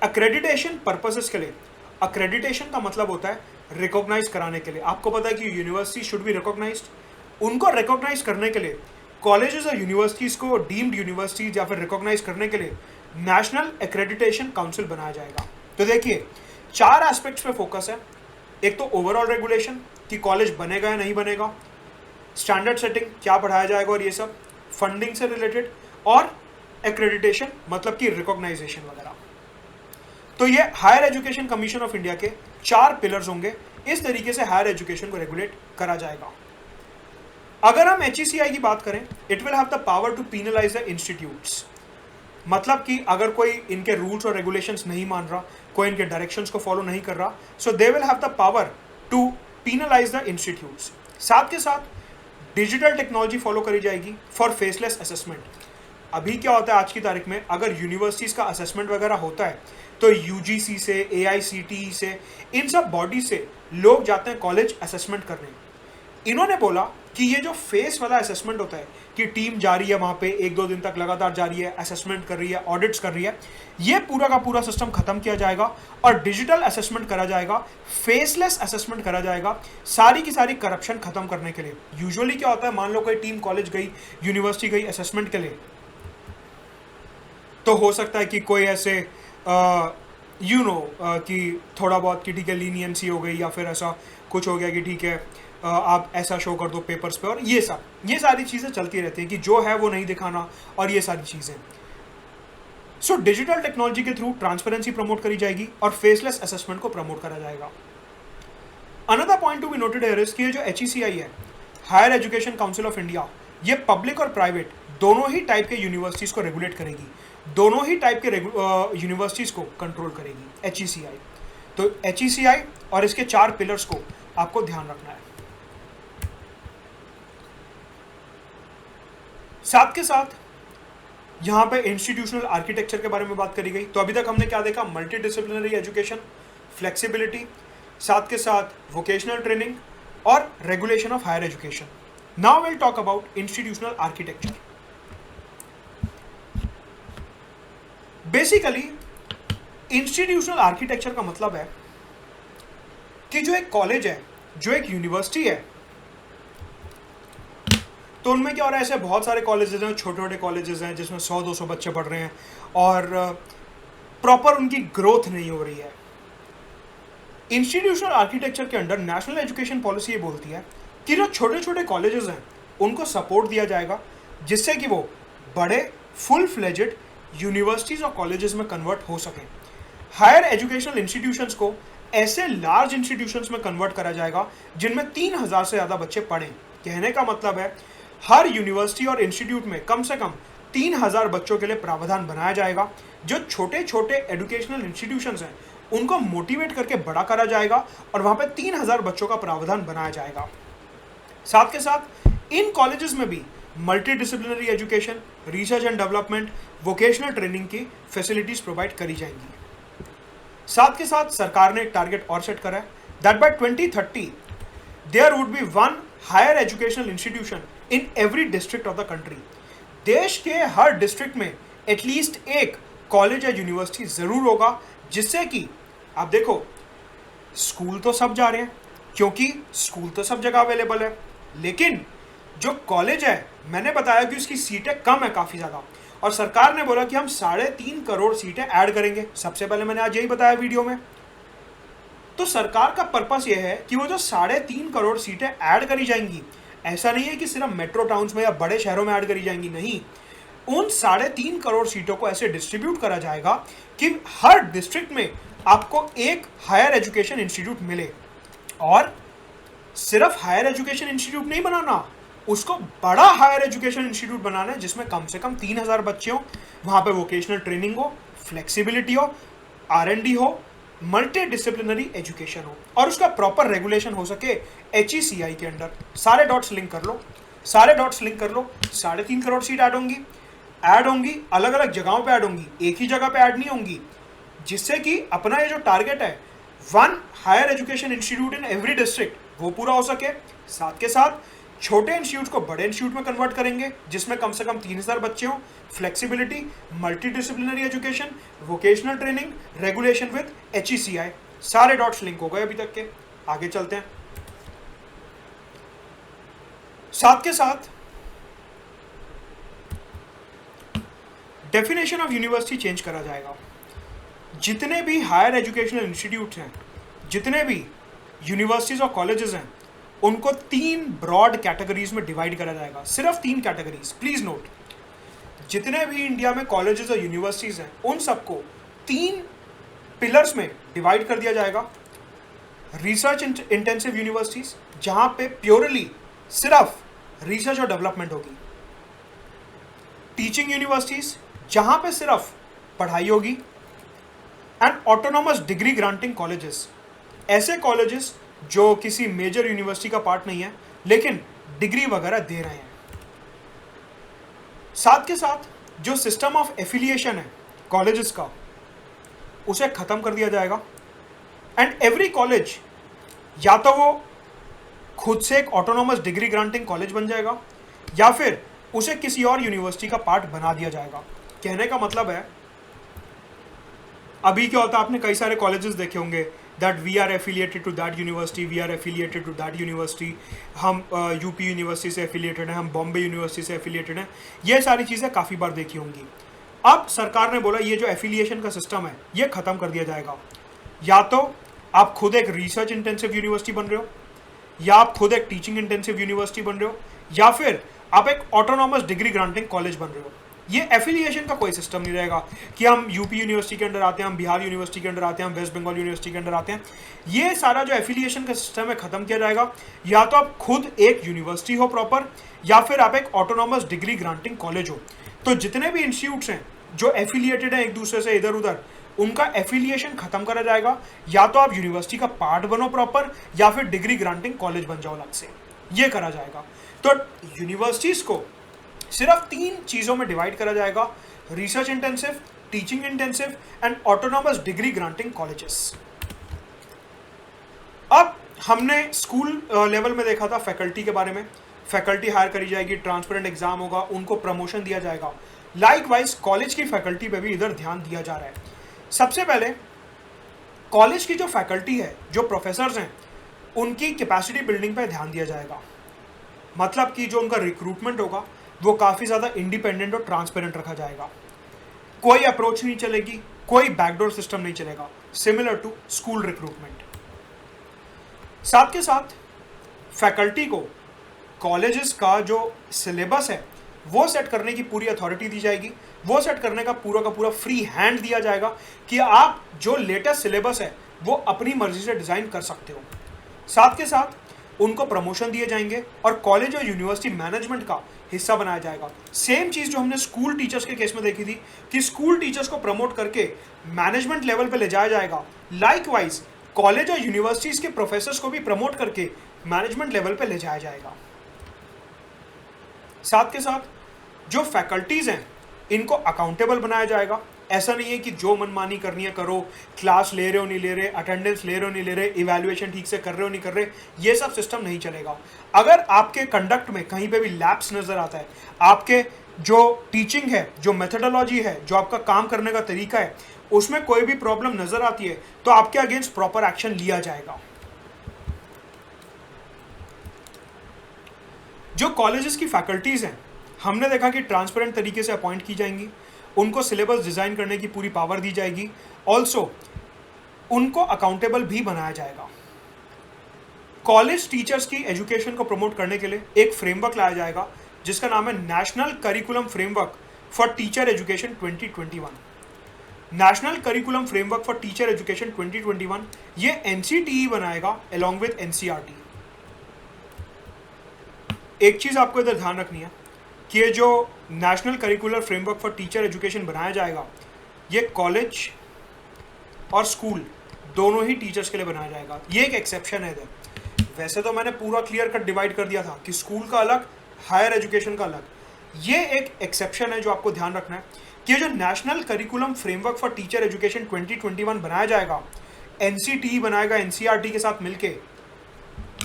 अक्रेडिटेशन पर्पसेस के लिए, अक्रेडिटेशन का मतलब होता है रिकॉग्नाइज कराने के लिए। आपको पता है कि यूनिवर्सिटी शुड बी रिकॉग्नाइज्ड, उनको रिकॉग्नाइज करने के लिए कॉलेजेस और यूनिवर्सिटीज को डीम्ड यूनिवर्सिटीज या फिर रिकॉग्नाइज करने के लिए नेशनल एक्रेडिटेशन काउंसिल बनाया जाएगा। तो देखिए 4 एस्पेक्ट्स पे फोकस है। एक तो ओवरऑल रेगुलेशन कि कॉलेज बनेगा या नहीं बनेगा, स्टैंडर्ड सेटिंग क्या पढ़ाया जाएगा और ये सब, फंडिंग से रिलेटेड, और एक्रेडिटेशन मतलब कि रिकॉग्नाइजेशन वगैरह। तो ये higher education commission of India के 4 पिलर्स होंगे। इस तरीके से हायर एजुकेशन को रेगुलेट करा जाएगा। अगर हम HECI की बात करें, it will have the power to penalised the institutes. मतलब कि अगर कोई इनके रूल्स और रेगुलेशंस नहीं मान रहा, कोई इनके डायरेक्शंस को फॉलो नहीं कर रहा, so they will have the power to penalised the institutes. साथ के साथ डिजिटल टेक्नोलॉजी फॉलो करी जाएगी फॉर फेसलेस असेसमेंट। अभी क्या होता है आज की तारीख में, अगर यूनिवर्सिटीज़ का असेसमेंट वगैरह होता है तो UGC से, AICTE से, इन सब बॉडी से लोग जाते हैं कॉलेज असेसमेंट करने। इन्होंने बोला कि ये जो फेस वाला असेसमेंट होता है कि टीम जा रही है वहाँ पे 1-2 दिन तक लगातार जा रही है, असेसमेंट कर रही है, ऑडिट्स कर रही है, ये पूरा का पूरा सिस्टम खत्म किया जाएगा और डिजिटल असेसमेंट करा जाएगा, फेसलेस असेसमेंट करा जाएगा, सारी की सारी करप्शन खत्म करने के लिए। यूजुअली क्या होता है, मान लो कोई टीम कॉलेज गई, यूनिवर्सिटी गई असेसमेंट के लिए, तो हो सकता है कि कोई ऐसे कि थोड़ा बहुत कि ठीक है लीनियंसी हो गई या फिर ऐसा कुछ हो गया कि ठीक है आप ऐसा शो कर दो पेपर्स पे, और ये सारी चीज़ें चलती रहती हैं कि जो है वो नहीं दिखाना और ये सारी चीज़ें। सो डिजिटल टेक्नोलॉजी के थ्रू ट्रांसपेरेंसी प्रमोट करी जाएगी और फेसलेस असेसमेंट को प्रमोट करा जाएगा। Another point to be noted here is कि ये जो HECI है, higher education council of India, ये पब्लिक और प्राइवेट दोनों ही टाइप के यूनिवर्सिटीज़ को रेगुलेट करेगी, दोनों ही टाइप के यूनिवर्सिटीज़ को कंट्रोल करेगी HECI। तो HECI और इसके 4 पिलर्स को आपको ध्यान रखना है। साथ के साथ यहाँ पे इंस्टीट्यूशनल आर्किटेक्चर के बारे में बात करी गई। तो अभी तक हमने क्या देखा, मल्टी डिसिप्लिनरी एजुकेशन, फ्लेक्सिबिलिटी, साथ के साथ वोकेशनल ट्रेनिंग और regulation of higher education. Now will talk about institutional architecture. Basically institutional architecture का मतलब है कि जो एक कॉलेज है, जो एक यूनिवर्सिटी है, तो उनमें क्या हो रहा है, ऐसे बहुत सारे कॉलेजेस हैं, छोटे छोटे कॉलेजेस हैं जिसमें 100-200 बच्चे पढ़ रहे हैं और प्रॉपर उनकी ग्रोथ नहीं हो रही है। इंस्टीट्यूशनल आर्किटेक्चर के अंडर नेशनल एजुकेशन पॉलिसी ये बोलती है कि जो छोटे छोटे कॉलेजेस हैं उनको सपोर्ट दिया जाएगा जिससे कि वो बड़े फुल फ्लेजेड यूनिवर्सिटीज़ और कॉलेजेस में कन्वर्ट हो सकें। हायर एजुकेशनल इंस्टीट्यूशंस को ऐसे लार्ज इंस्टीट्यूशंस में कन्वर्ट करा जाएगा जिनमें 3000 से ज़्यादा बच्चे पढ़ें। कहने का मतलब है हर यूनिवर्सिटी और इंस्टीट्यूट में कम से कम 3000 बच्चों के लिए प्रावधान बनाया जाएगा। जो छोटे छोटे एजुकेशनल इंस्टीट्यूशंस हैं उनको मोटिवेट करके बड़ा करा जाएगा और वहाँ पे 3000 बच्चों का प्रावधान बनाया जाएगा। साथ के साथ इन कॉलेजेस में भी multi disciplinary education, research and development, vocational training की फैसिलिटीज़ प्रोवाइड करी जाएंगी। साथ के साथ सरकार ने एक टारगेट और सेट करा है that by 2030 there would be one higher educational institution in every district of the country. देश के हर डिस्ट्रिक्ट में एटलीस्ट एक कॉलेज या यूनिवर्सिटी ज़रूर होगा, जिससे कि आप देखो स्कूल तो सब जा रहे हैं क्योंकि स्कूल तो सब जगह अवेलेबल है, लेकिन जो कॉलेज है मैंने बताया कि उसकी सीटें कम है काफ़ी ज़्यादा, और सरकार ने बोला कि हम 3.5 करोड़ सीटें ऐड करेंगे। सबसे पहले मैंने आज यही बताया वीडियो में। तो सरकार का पर्पस ये है कि वो जो 3.5 करोड़ सीटें ऐड करी जाएंगी, ऐसा नहीं है कि सिर्फ मेट्रो टाउन्स में या बड़े शहरों में ऐड करी जाएंगी, नहीं, उन 3.5 करोड़ सीटों को ऐसे डिस्ट्रीब्यूट करा जाएगा कि हर डिस्ट्रिक्ट में आपको एक हायर एजुकेशन इंस्टीट्यूट मिले। और सिर्फ हायर एजुकेशन इंस्टीट्यूट नहीं बनाना, उसको बड़ा हायर एजुकेशन इंस्टीट्यूट बनाना है जिसमें कम से कम 3000 बच्चे हो, वहाँ पे वोकेशनल ट्रेनिंग हो, फ्लेक्सिबिलिटी हो, R&D हो, मल्टी डिसिप्लिनरी एजुकेशन हो और उसका प्रॉपर रेगुलेशन हो सके HECI के अंडर। सारे डॉट्स लिंक कर लो, सारे डॉट्स लिंक कर लो। 3.5 करोड़ सीट ऐड होंगी, अलग अलग जगहों पे ऐड होंगी, एक ही जगह पे ऐड नहीं होंगी, जिससे कि अपना ये जो टारगेट है 1 higher education institute in every district वो पूरा हो सके। साथ के साथ छोटे इंस्टीट्यूट को बड़े इंस्टीट्यूट में कन्वर्ट करेंगे जिसमें कम से कम 3000 बच्चे हों, flexibility, multi disciplinary education, vocational training, regulation with HECI। सारे डॉट्स लिंक हो गए अभी तक के। आगे चलते हैं। साथ के साथ डेफिनेशन ऑफ यूनिवर्सिटी चेंज करा जाएगा। जितने भी हायर एजुकेशनल इंस्टीट्यूट हैं, जितने भी यूनिवर्सिटीज और कॉलेजेस हैं, उनको 3 ब्रॉड कैटेगरीज में डिवाइड करा जाएगा। सिर्फ 3 कैटेगरीज, प्लीज नोट। जितने भी इंडिया में कॉलेजेस और यूनिवर्सिटीज हैं उन सबको 3 पिलर्स में डिवाइड कर दिया जाएगा। रिसर्च इंटेंसिव यूनिवर्सिटीज, जहां पे प्योरली सिर्फ रिसर्च और डेवलपमेंट होगी। टीचिंग यूनिवर्सिटीज, जहां पे सिर्फ पढ़ाई होगी। And autonomous degree granting colleges, ऐसे कॉलेजेस जो किसी मेजर यूनिवर्सिटी का पार्ट नहीं है लेकिन डिग्री वगैरह दे रहे हैं। साथ के साथ जो सिस्टम ऑफ एफिलिएशन है कॉलेजेस का, उसे खत्म कर दिया जाएगा। एंड एवरी कॉलेज या तो वो खुद से एक ऑटोनॉमस डिग्री ग्रांटिंग कॉलेज बन जाएगा या फिर उसे किसी और यूनिवर्सिटी का पार्ट बना दिया जाएगा। कहने का मतलब है, अभी क्या होता है, आपने कई सारे कॉलेजेस देखे होंगे that we are affiliated to that university, we are affiliated to that university, हम यूपी यूनिवर्सिटी से एफिलिएटेड हैं, हम बॉम्बे यूनिवर्सिटी से एफिलिएटेड हैं। ये सारी चीज़ें काफ़ी बार देखी होंगी। अब सरकार ने बोला ये जो एफिलिएशन का सिस्टम है ये ख़त्म कर दिया जाएगा। या तो आप खुद एक रिसर्च इंटेंसिव यूनिवर्सिटी बन रहे हो, या आप खुद एक टीचिंग इंटेंसिव यूनिवर्सिटी बन रहे हो, या फिर आप एक ऑटोनॉमस डिग्री ग्रांटिंग कॉलेज बन रहे हो। ये एफिलिएशन का कोई सिस्टम नहीं रहेगा कि हम यूपी यूनिवर्सिटी के अंदर आते हैं, हम बिहार यूनिवर्सिटी के अंदर आते हैं, हम वेस्ट बंगाल यूनिवर्सिटी के अंदर आते हैं। ये सारा जो एफिलिएशन का सिस्टम है खत्म किया जाएगा। या तो आप खुद एक यूनिवर्सिटी हो प्रॉपर, या फिर आप एक ऑटोनॉमस डिग्री ग्रांटिंग कॉलेज हो। तो जितने भी इंस्टीट्यूट्स हैं जो एफिलिएटेड हैं एक दूसरे से इधर उधर, उनका एफिलिएशन खत्म करा जाएगा। या तो आप यूनिवर्सिटी का पार्ट बनो प्रॉपर, या फिर डिग्री ग्रांटिंग कॉलेज बन जाओ अलग से, ये करा जाएगा। तो यूनिवर्सिटीज़ को सिर्फ 3 चीज़ों में डिवाइड करा जाएगा: research intensive, teaching intensive and autonomous degree granting colleges. अब हमने स्कूल लेवल में देखा था फैकल्टी के बारे में। फैकल्टी हायर करी जाएगी, ट्रांसपेरेंट एग्जाम होगा, उनको प्रमोशन दिया जाएगा। लाइकवाइज कॉलेज की फैकल्टी पे भी इधर ध्यान दिया जा रहा है। सबसे पहले कॉलेज की जो फैकल्टी है, जो प्रोफेसर्स हैं, उनकी कैपेसिटी बिल्डिंग पे ध्यान दिया जाएगा। मतलब कि जो उनका रिक्रूटमेंट होगा वो काफ़ी ज़्यादा इंडिपेंडेंट और ट्रांसपेरेंट रखा जाएगा। कोई अप्रोच नहीं चलेगी, कोई बैकडोर सिस्टम नहीं चलेगा, सिमिलर टू स्कूल रिक्रूटमेंट। साथ के साथ फैकल्टी को कॉलेजेस का जो सिलेबस है वो सेट करने की पूरी अथॉरिटी दी जाएगी। वो सेट करने का पूरा फ्री हैंड दिया जाएगा कि आप जो लेटेस्ट सिलेबस है वो अपनी मर्जी से डिज़ाइन कर सकते हो। साथ के साथ उनको प्रमोशन दिए जाएंगे और कॉलेज और यूनिवर्सिटी मैनेजमेंट का हिस्सा बनाया जाएगा। सेम चीज़ जो हमने स्कूल टीचर्स के केस में देखी थी कि स्कूल टीचर्स को प्रमोट करके मैनेजमेंट लेवल पे ले जाया जाएगा। लाइकवाइज कॉलेज और यूनिवर्सिटीज के प्रोफेसर्स को भी प्रमोट करके मैनेजमेंट लेवल पे ले जाया जाएगा। साथ के साथ जो फैकल्टीज हैं इनको अकाउंटेबल बनाया जाएगा। ऐसा नहीं है कि जो मनमानी करनी है करो, क्लास ले रहे हो नहीं ले रहे, अटेंडेंस ले रहे हो नहीं ले रहे, इवैल्यूएशन ठीक से कर रहे हो नहीं कर रहे, ये सब सिस्टम नहीं चलेगा। अगर आपके कंडक्ट में कहीं पे भी लैप्स नज़र आता है, आपके जो टीचिंग है, जो मेथडोलॉजी है, जो आपका काम करने का तरीका है, उसमें कोई भी प्रॉब्लम नज़र आती है तो आपके अगेंस्ट प्रॉपर एक्शन लिया जाएगा। जो कॉलेजेस की फैकल्टीज़ हैं, हमने देखा कि ट्रांसपेरेंट तरीके से अपॉइंट की जाएंगी, उनको सिलेबस डिज़ाइन करने की पूरी पावर दी जाएगी, ऑल्सो उनको अकाउंटेबल भी बनाया जाएगा। कॉलेज टीचर्स की एजुकेशन को प्रमोट करने के लिए एक फ्रेमवर्क लाया जाएगा जिसका नाम है national curriculum framework for teacher education 2021। National curriculum framework for teacher education 2021 ये NCTE बनाएगा अलॉन्ग विद NCERT। एक चीज़ आपको इधर ध्यान रखनी है कि ये जो national curricular framework for teacher education बनाया जाएगा, ये कॉलेज और स्कूल दोनों ही टीचर्स के लिए बनाया जाएगा। ये एक एक्सेप्शन है इधर। वैसे तो मैंने पूरा क्लियर कट डिवाइड कर दिया था कि स्कूल का अलग, हायर एजुकेशन का अलग। ये एक एक्सेप्शन है जो आपको ध्यान रखना है कि जो national curriculum framework for teacher education 2021 बनाया जाएगा, NCTE बनाएगा NCERT के साथ मिलके।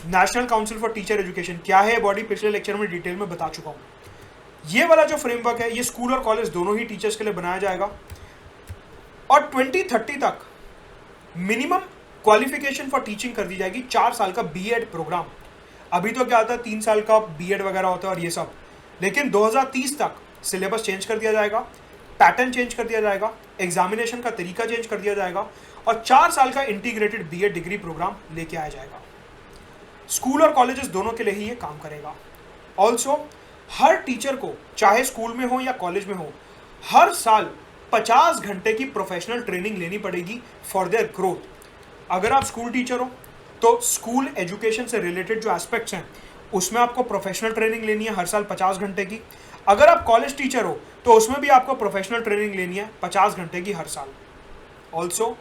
National council for teacher education क्या है बॉडी पिछले लेक्चर में डिटेल में बता चुका हूँ। ये वाला जो फ्रेमवर्क है ये स्कूल और कॉलेज दोनों ही टीचर्स के लिए बनाया जाएगा और 2030 तक मिनिमम क्वालिफिकेशन फॉर टीचिंग कर दी जाएगी 4 साल का B.Ed प्रोग्राम। अभी तो क्या होता है 3 साल का B.Ed वगैरह होता है और ये सब, लेकिन 2030 तक सिलेबस चेंज कर दिया जाएगा, पैटर्न चेंज कर दिया जाएगा, एग्जामिनेशन का तरीका चेंज कर दिया जाएगा और 4 साल का इंटीग्रेटेड B.Ed डिग्री प्रोग्राम लेके आया जाएगा। स्कूल और कॉलेजेस दोनों के लिए ही ये काम करेगा। ऑल्सो हर टीचर को, चाहे स्कूल में हो या कॉलेज में हो, हर साल 50 घंटे की प्रोफेशनल ट्रेनिंग लेनी पड़ेगी फॉर देयर ग्रोथ। अगर आप स्कूल टीचर हो तो स्कूल एजुकेशन से रिलेटेड जो एस्पेक्ट्स हैं उसमें आपको प्रोफेशनल ट्रेनिंग लेनी है हर साल 50 घंटे की। अगर आप कॉलेज टीचर हो तो उसमें भी आपको प्रोफेशनल ट्रेनिंग लेनी है 50 घंटे की हर साल। ऑल्सो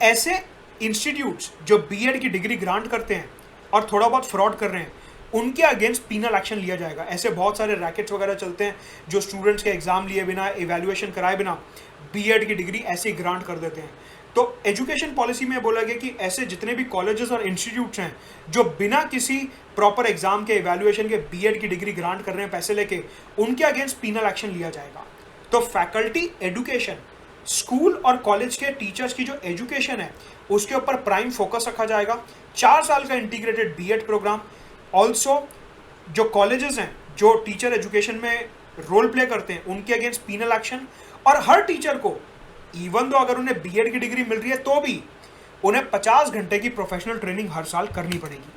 ऐसे इंस्टीट्यूट्स जो B.Ed की डिग्री ग्रांट करते हैं और थोड़ा बहुत फ्रॉड कर रहे हैं, उनके अगेंस्ट पीनल एक्शन लिया जाएगा। ऐसे बहुत सारे रैकेट्स वगैरह चलते हैं जो स्टूडेंट्स के एग्जाम लिए बिना, इवैल्यूएशन कराए बिना B.Ed की डिग्री ऐसे ग्रांट कर देते हैं। तो एजुकेशन पॉलिसी में बोला गया कि ऐसे जितने भी कॉलेजेस और इंस्टीट्यूट्स हैं जो बिना किसी प्रॉपर एग्जाम के, इवैल्यूएशन के B.Ed की डिग्री ग्रांट कर रहे हैं पैसे लेके, उनके अगेंस्ट पीनल एक्शन लिया जाएगा। तो फैकल्टी एजुकेशन, स्कूल और कॉलेज के टीचर्स की जो एजुकेशन है उसके ऊपर प्राइम फोकस रखा जाएगा। 4 साल का इंटीग्रेटेड B.Ed प्रोग्राम। ऑल्सो जो कॉलेजेस हैं जो टीचर एजुकेशन में रोल प्ले करते हैं उनके अगेंस्ट पीनल एक्शन, और हर टीचर को इवन दो अगर उन्हें B.Ed की डिग्री मिल रही है तो भी उन्हें 50 घंटे की प्रोफेशनल ट्रेनिंग हर साल करनी पड़ेगी।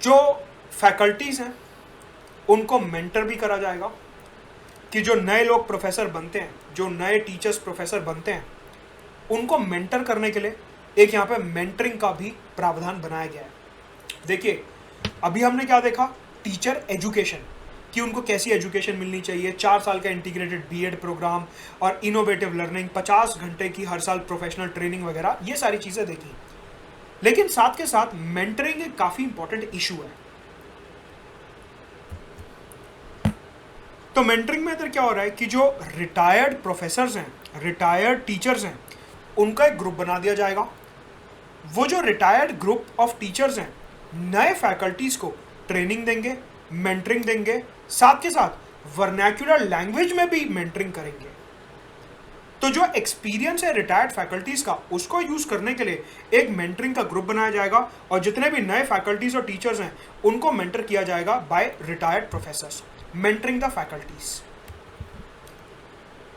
जो फैकल्टीज हैं उनको मेंटर भी करा जाएगा कि जो नए लोग प्रोफेसर बनते हैं, जो नए टीचर्स प्रोफेसर बनते हैं, उनको मेंटर करने के लिए एक यहाँ पे मेंटरिंग का भी प्रावधान बनाया गया है। देखिए अभी हमने क्या देखा, टीचर एजुकेशन कि उनको कैसी एजुकेशन मिलनी चाहिए, 4 साल का इंटीग्रेटेड B.Ed प्रोग्राम और इनोवेटिव लर्निंग, 50 घंटे की हर साल प्रोफेशनल ट्रेनिंग वगैरह, ये सारी चीज़ें देखी। लेकिन साथ के साथ मेंटरिंग एक काफी इंपॉर्टेंट इशू है। तो मेंटरिंग में इधर क्या हो रहा है कि जो रिटायर्ड प्रोफेसर्स हैं, रिटायर्ड टीचर्स हैं, उनका एक ग्रुप बना दिया जाएगा। वो जो रिटायर्ड ग्रुप ऑफ टीचर्स हैं नए फैकल्टीज को ट्रेनिंग देंगे, मेंटरिंग देंगे, साथ के साथ वर्नैक्युलर लैंग्वेज में भी मेंटरिंग करेंगे। तो जो एक्सपीरियंस है रिटायर्ड फैकल्टीज का, उसको यूज करने के लिए एक मेंटरिंग का ग्रुप बनाया जाएगा और जितने भी नए फैकल्टीज और टीचर्स हैं उनको मेंटर किया जाएगा by retired professors, mentoring the faculties.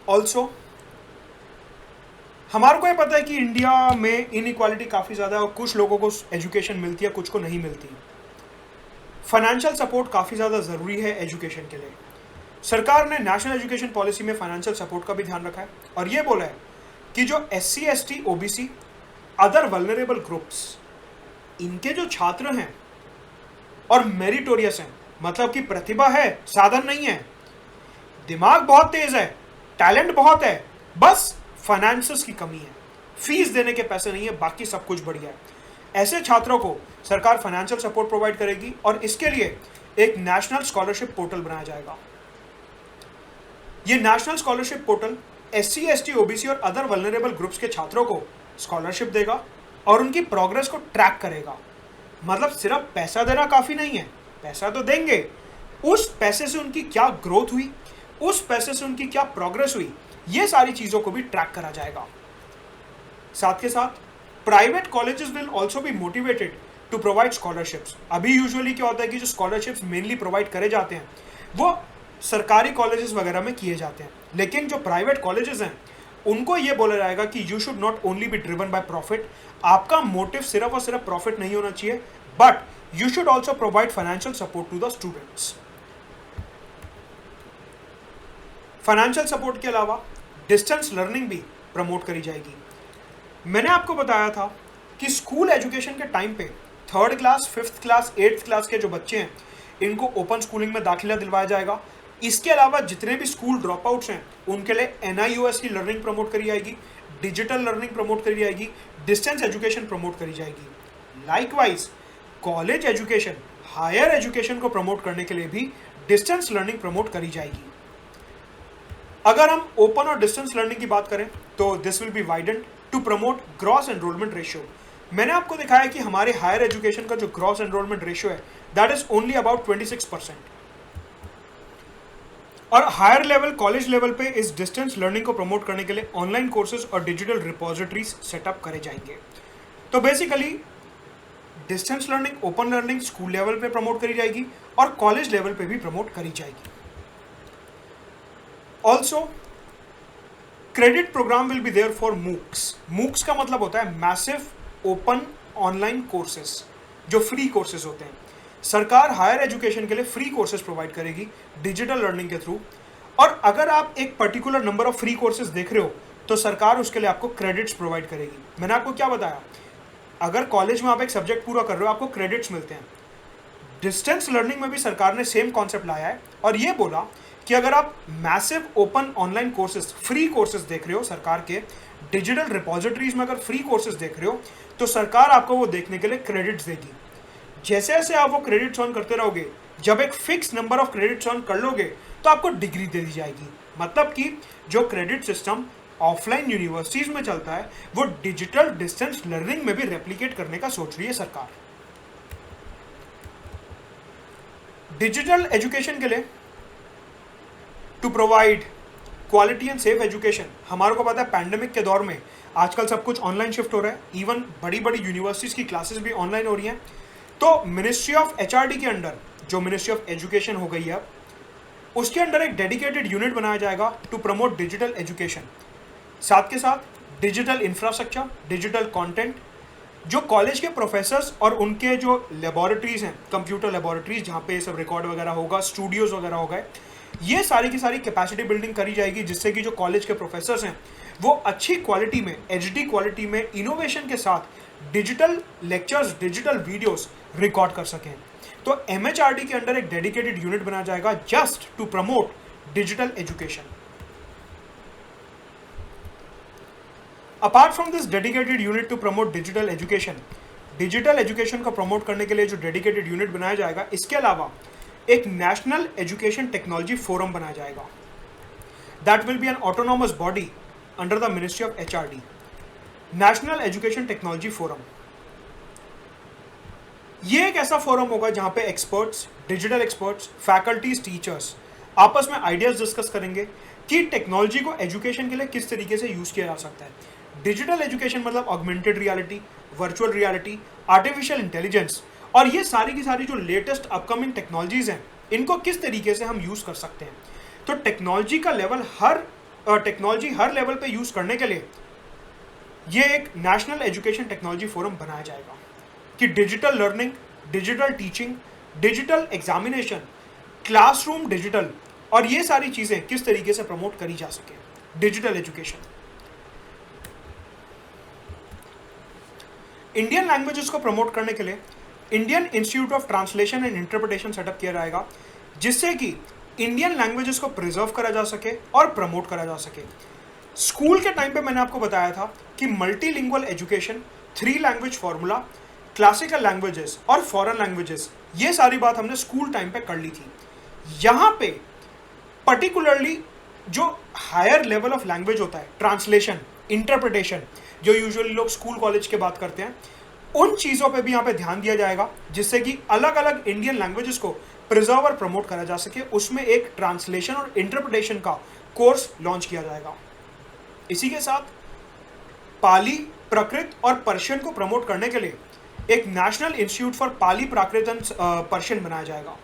Also हमारे को ये पता है कि इंडिया में इनइक्वालिटी काफ़ी ज़्यादा है और कुछ लोगों को एजुकेशन मिलती है, कुछ को नहीं मिलती। फाइनेंशियल सपोर्ट काफ़ी ज़्यादा ज़रूरी है एजुकेशन के लिए। सरकार ने नेशनल एजुकेशन पॉलिसी में फाइनेंशियल सपोर्ट का भी ध्यान रखा है और ये बोला है कि जो SC, ST, OBC, other vulnerable groups, इनके जो छात्र हैं और मेरिटोरियस हैं, मतलब कि प्रतिभा है, साधन नहीं है, दिमाग बहुत तेज है, टैलेंट बहुत है, बस फाइनेंसेस की कमी है, फीस देने के पैसे नहीं है, बाकी सब कुछ बढ़िया है, ऐसे छात्रों को सरकार फाइनेंशियल सपोर्ट प्रोवाइड करेगी और इसके लिए एक नेशनल स्कॉलरशिप पोर्टल बनाया जाएगा। ये national scholarship portal SC, ST, OBC और अदर वल्नरेबल ग्रुप्स के छात्रों को स्कॉलरशिप देगा और उनकी प्रोग्रेस को ट्रैक करेगा। मतलब सिर्फ पैसा देना काफी नहीं है, पैसा तो देंगे, उस पैसे से उनकी क्या ग्रोथ हुई, उस पैसे से उनकी क्या प्रोग्रेस हुई, ये सारी चीजों को भी ट्रैक करा जाएगा। साथ के साथ private colleges will also be motivated to provide scholarships. अभी यूजुअली क्या होता है कि जो स्कॉलरशिप्स मेनली प्रोवाइड करे जाते हैं वो सरकारी कॉलेजेस वगैरह में किए जाते हैं, लेकिन जो प्राइवेट कॉलेजेस हैं उनको ये बोला जाएगा कि you should not only be driven by profit. आपका मोटिव सिर्फ और सिर्फ प्रॉफिट नहीं होना चाहिए, but you should also provide financial support to the students. Financial support के अलावा डिस्टेंस लर्निंग भी प्रमोट करी जाएगी। मैंने आपको बताया था कि स्कूल एजुकेशन के टाइम पे 3rd class, 5th class, 8th class के जो बच्चे हैं इनको ओपन स्कूलिंग में दाखिला दिलवाया जाएगा। इसके अलावा जितने भी स्कूल ड्रॉप आउट्स हैं उनके लिए NIOS की लर्निंग प्रमोट करी जाएगी, डिजिटल लर्निंग प्रमोट करी जाएगी, डिस्टेंस एजुकेशन प्रमोट करी जाएगी। Likewise college education, higher education को प्रमोट करने के लिए भी डिस्टेंस लर्निंग प्रमोट करी जाएगी। अगर हम ओपन और डिस्टेंस लर्निंग की बात करें तो this will be widened to promote gross enrolment ratio. मैंने आपको दिखाया कि हमारे हायर एजुकेशन का जो ग्रॉस एनरोलमेंट रेशियो है दैट इज ओनली अबाउट 26%, और हायर लेवल कॉलेज लेवल पे इस डिस्टेंस लर्निंग को प्रमोट करने के लिए ऑनलाइन कोर्सेज और डिजिटल रिपोजिटरीज सेटअप करे जाएंगे। तो basically distance learning, open learning school level पे प्रमोट करी जाएगी और कॉलेज लेवल पे भी प्रमोट करी जाएगी। Also credit programme will be there for MOOCs. MOOCs का मतलब होता है मैसिव ओपन ऑनलाइन कोर्सेज, जो फ्री कोर्सेज होते हैं। सरकार हायर एजुकेशन के लिए फ्री कोर्सेज प्रोवाइड करेगी डिजिटल लर्निंग के थ्रू, और अगर आप एक particular number of free courses देख रहे हो तो सरकार उसके लिए आपको क्रेडिट्स प्रोवाइड करेगी। मैंने आपको क्या बताया, अगर कॉलेज में आप एक सब्जेक्ट पूरा कर रहे हो आपको क्रेडिट्स मिलते हैं। डिस्टेंस लर्निंग में भी सरकार ने सेम कॉन्सेप्ट लाया है और ये बोला कि अगर आप massive open online courses, free courses देख रहे हो सरकार के, डिजिटल रिपोजिटरीज में अगर फ्री कोर्सेज देख रहे हो तो सरकार आपको वो देखने के लिए क्रेडिट्स देगी। जैसे जैसे आप वो क्रेडिट्स ऑन करते रहोगे, जब एक fix number of credits on कर लोगे तो आपको डिग्री दे दी जाएगी। मतलब कि जो क्रेडिट सिस्टम ऑफलाइन यूनिवर्सिटीज में चलता है वो डिजिटल डिस्टेंस लर्निंग में भी रेप्लिकेट करने का सोच रही है सरकार। डिजिटल एजुकेशन के लिए to provide quality and safe education, हमारे को पता है पैंडेमिक के दौर में आजकल सब कुछ ऑनलाइन शिफ्ट हो रहा है, इवन बड़ी बड़ी यूनिवर्सिटीज की क्लासेस भी ऑनलाइन हो रही हैं। तो मिनिस्ट्री ऑफ HRD के अंडर, जो मिनिस्ट्री ऑफ एजुकेशन हो गई है, उसके अंडर एक डेडिकेटेड यूनिट बनाया जाएगा टू प्रमोट डिजिटल एजुकेशन। साथ के साथ डिजिटल इंफ्रास्ट्रक्चर, डिजिटल कंटेंट, जो कॉलेज के प्रोफेसर्स और उनके जो लेबोरेटरीज हैं, कंप्यूटर लेबोरेटरीज जहाँ पे सब रिकॉर्ड वगैरह होगा, स्टूडियोज वगैरह होगा, ये सारी की सारी कैपेसिटी बिल्डिंग करी जाएगी जिससे कि जो कॉलेज के प्रोफेसर्स हैं वो अच्छी क्वालिटी में, HD क्वालिटी में, इनोवेशन के साथ digital lectures, digital videos record कर सकें। तो MHRD के अंडर एक डेडिकेटेड यूनिट बनाया जाएगा just to promote digital education. Apart from this dedicated unit to promote digital education, digital education को प्रमोट करने के लिए जो डेडिकेटेड यूनिट बनाया जाएगा, इसके अलावा एक नेशनल एजुकेशन टेक्नोलॉजी फोरम बनाया जाएगा। That will be N autonomous body under the ministry of HRD, national education technology forum. ये एक ऐसा फोरम होगा जहां पे experts, digital experts, faculties, teachers आपस में आइडियाज डिस्कस करेंगे कि टेक्नोलॉजी को एजुकेशन के लिए किस तरीके से यूज किया जा सकता है। डिजिटल एजुकेशन मतलब augmented reality, virtual reality, artificial intelligence, और ये सारी की सारी जो लेटेस्ट अपकमिंग टेक्नोलॉजीज हैं, इनको किस तरीके से हम यूज कर सकते हैं। तो टेक्नोलॉजी हर लेवल पे यूज करने के लिए ये एक नेशनल एजुकेशन टेक्नोलॉजी फोरम बनाया जाएगा कि digital learning, digital teaching, digital examination, classroom digital, और ये सारी चीजें किस तरीके से प्रमोट करी जा सके। डिजिटल एजुकेशन, इंडियन लैंग्वेजेस को प्रमोट करने के लिए Indian institute of translation and interpretation setup किया जाएगा, जिससे कि इंडियन लैंग्वेजेस को प्रिजर्व करा जा सके और प्रमोट करा जा सके। स्कूल के टाइम पे मैंने आपको बताया था कि multilingual education, 3 language formula, classical languages और फॉरेन लैंग्वेजेस, ये सारी बात हमने स्कूल टाइम पे कर ली थी। यहाँ पे पर्टिकुलरली जो हायर लेवल ऑफ लैंग्वेज होता है, ट्रांसलेशन, इंटरप्रिटेशन, जो यूजुअली लोग स्कूल कॉलेज के बात करते हैं, उन चीज़ों पे भी यहाँ पे ध्यान दिया जाएगा, जिससे कि अलग अलग इंडियन लैंग्वेजेस को प्रिजर्व और प्रमोट करा जा सके। उसमें एक ट्रांसलेशन और इंटरप्रिटेशन का कोर्स लॉन्च किया जाएगा। इसी के साथ पाली, प्राकृत और पर्शियन को प्रमोट करने के लिए एक national institute for Pali, Prakrit and Persian बनाया जाएगा।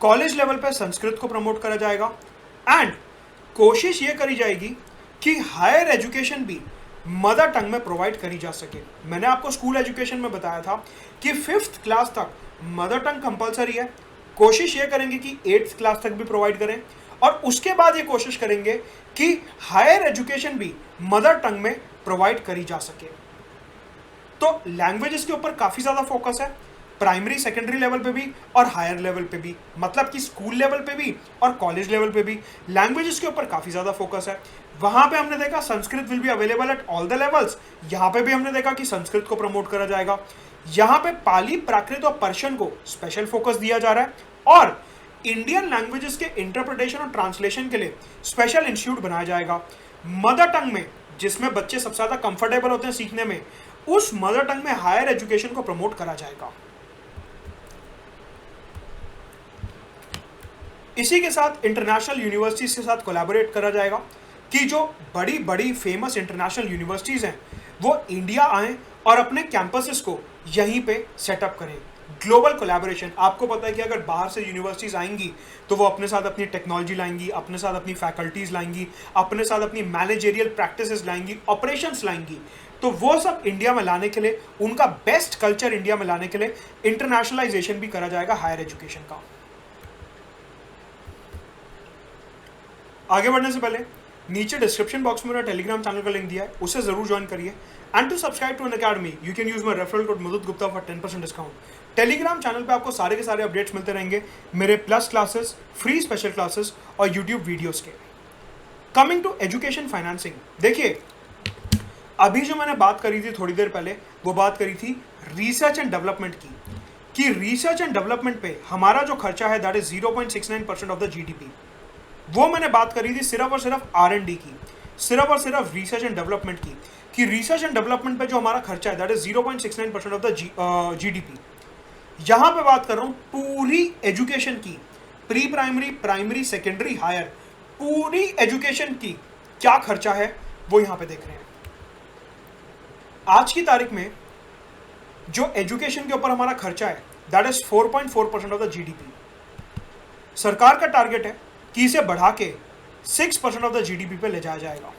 कॉलेज लेवल पे संस्कृत को प्रमोट करा जाएगा एंड कोशिश ये करी जाएगी कि हायर एजुकेशन भी मदर टंग में प्रोवाइड करी जा सके। मैंने आपको स्कूल एजुकेशन में बताया था कि 5th क्लास तक मदर टंग कंपलसरी है। कोशिश ये करेंगे कि 8th क्लास तक भी प्रोवाइड करें, और उसके बाद ये कोशिश करेंगे कि हायर एजुकेशन भी मदर टंग में प्रोवाइड करी जा सके। तो लैंग्वेजेस के ऊपर काफ़ी ज़्यादा फोकस है, प्राइमरी सेकेंडरी लेवल पे भी और हायर लेवल पे भी, मतलब कि स्कूल लेवल पे भी और कॉलेज लेवल पे भी लैंग्वेजेस के ऊपर काफ़ी ज़्यादा फोकस है। वहाँ पे हमने देखा Sanskrit will be available at all the levels, यहाँ पे भी हमने देखा कि संस्कृत को प्रमोट करा जाएगा। यहाँ पे पाली, प्राकृत और पर्शियन को स्पेशल फोकस दिया जा रहा है, और इंडियन लैंग्वेजेस के इंटरप्रिटेशन और ट्रांसलेशन के लिए स्पेशल इंस्टीट्यूट बनाया जाएगा। मदर टंग में, जिसमें बच्चे सबसे ज़्यादा कंफर्टेबल होते हैं सीखने में, उस मदर टंग में हायर एजुकेशन को प्रमोट करा जाएगा। इसी के साथ इंटरनेशनल यूनिवर्सिटीज के साथ कोलैबोरेट करा जाएगा कि जो बड़ी बड़ी फेमस इंटरनेशनल यूनिवर्सिटीज हैं वो इंडिया आएं और अपने कैंपसेस को यहीं पे सेटअप करें। ग्लोबल कोलैबोरेशन, आपको पता है कि अगर बाहर से यूनिवर्सिटीज आएंगी तो वो अपने साथ अपनी टेक्नोलॉजी लाएंगी, अपने साथ अपनी फैकल्टीज लाएंगी, अपने साथ अपनी मैनेजरियल प्रैक्टिसेस लाएंगी, ऑपरेशंस लाएंगी। तो वो सब इंडिया में लाने के लिए, उनका बेस्ट कल्चर इंडिया में लाने के लिए इंटरनेशनलाइजेशन भी करा जाएगा हायर एजुकेशन का। आगे बढ़ने से पहले नीचे डिस्क्रिप्शन बॉक्स में मेरा टेलीग्राम चैनल का लिंक दिया है, उसे जरूर ज्वाइन करिए। And to subscribe to Unacademy you can use my referral code Madhut Gupta for 10% discount. Telegram channel पे आपको सारे के सारे अपडेट्स मिलते रहेंगे, मेरे plus classes, free special classes और यूट्यूब वीडियोस के। कमिंग टू एजुकेशन फाइनेंसिंग, देखिए अभी जो मैंने बात करी थी थोड़ी देर पहले, वो बात करी थी रिसर्च एंड डेवलपमेंट की, कि रिसर्च एंड डेवलपमेंट पे हमारा जो खर्चा है that is 0.69% of the GDP। वो मैंने बात करी थी सिर्फ और सिर्फ R&D की, सिर्फ और सिर्फ रिसर्च एंड डेवलपमेंट की, कि रिसर्च एंड डेवलपमेंट पे जो हमारा खर्चा है that is 0.69% of the GDP। यहाँ पे बात कर रहा हूँ पूरी एजुकेशन की, pre primary, primary, secondary, higher, पूरी एजुकेशन की क्या खर्चा है वो यहाँ पे देख रहे हैं। आज की तारीख में जो एजुकेशन के ऊपर हमारा खर्चा है that is 4.4% of the GDP। सरकार का टारगेट है कि इसे बढ़ा के 6% ऑफ द GDP पे ले जाया जाएगा।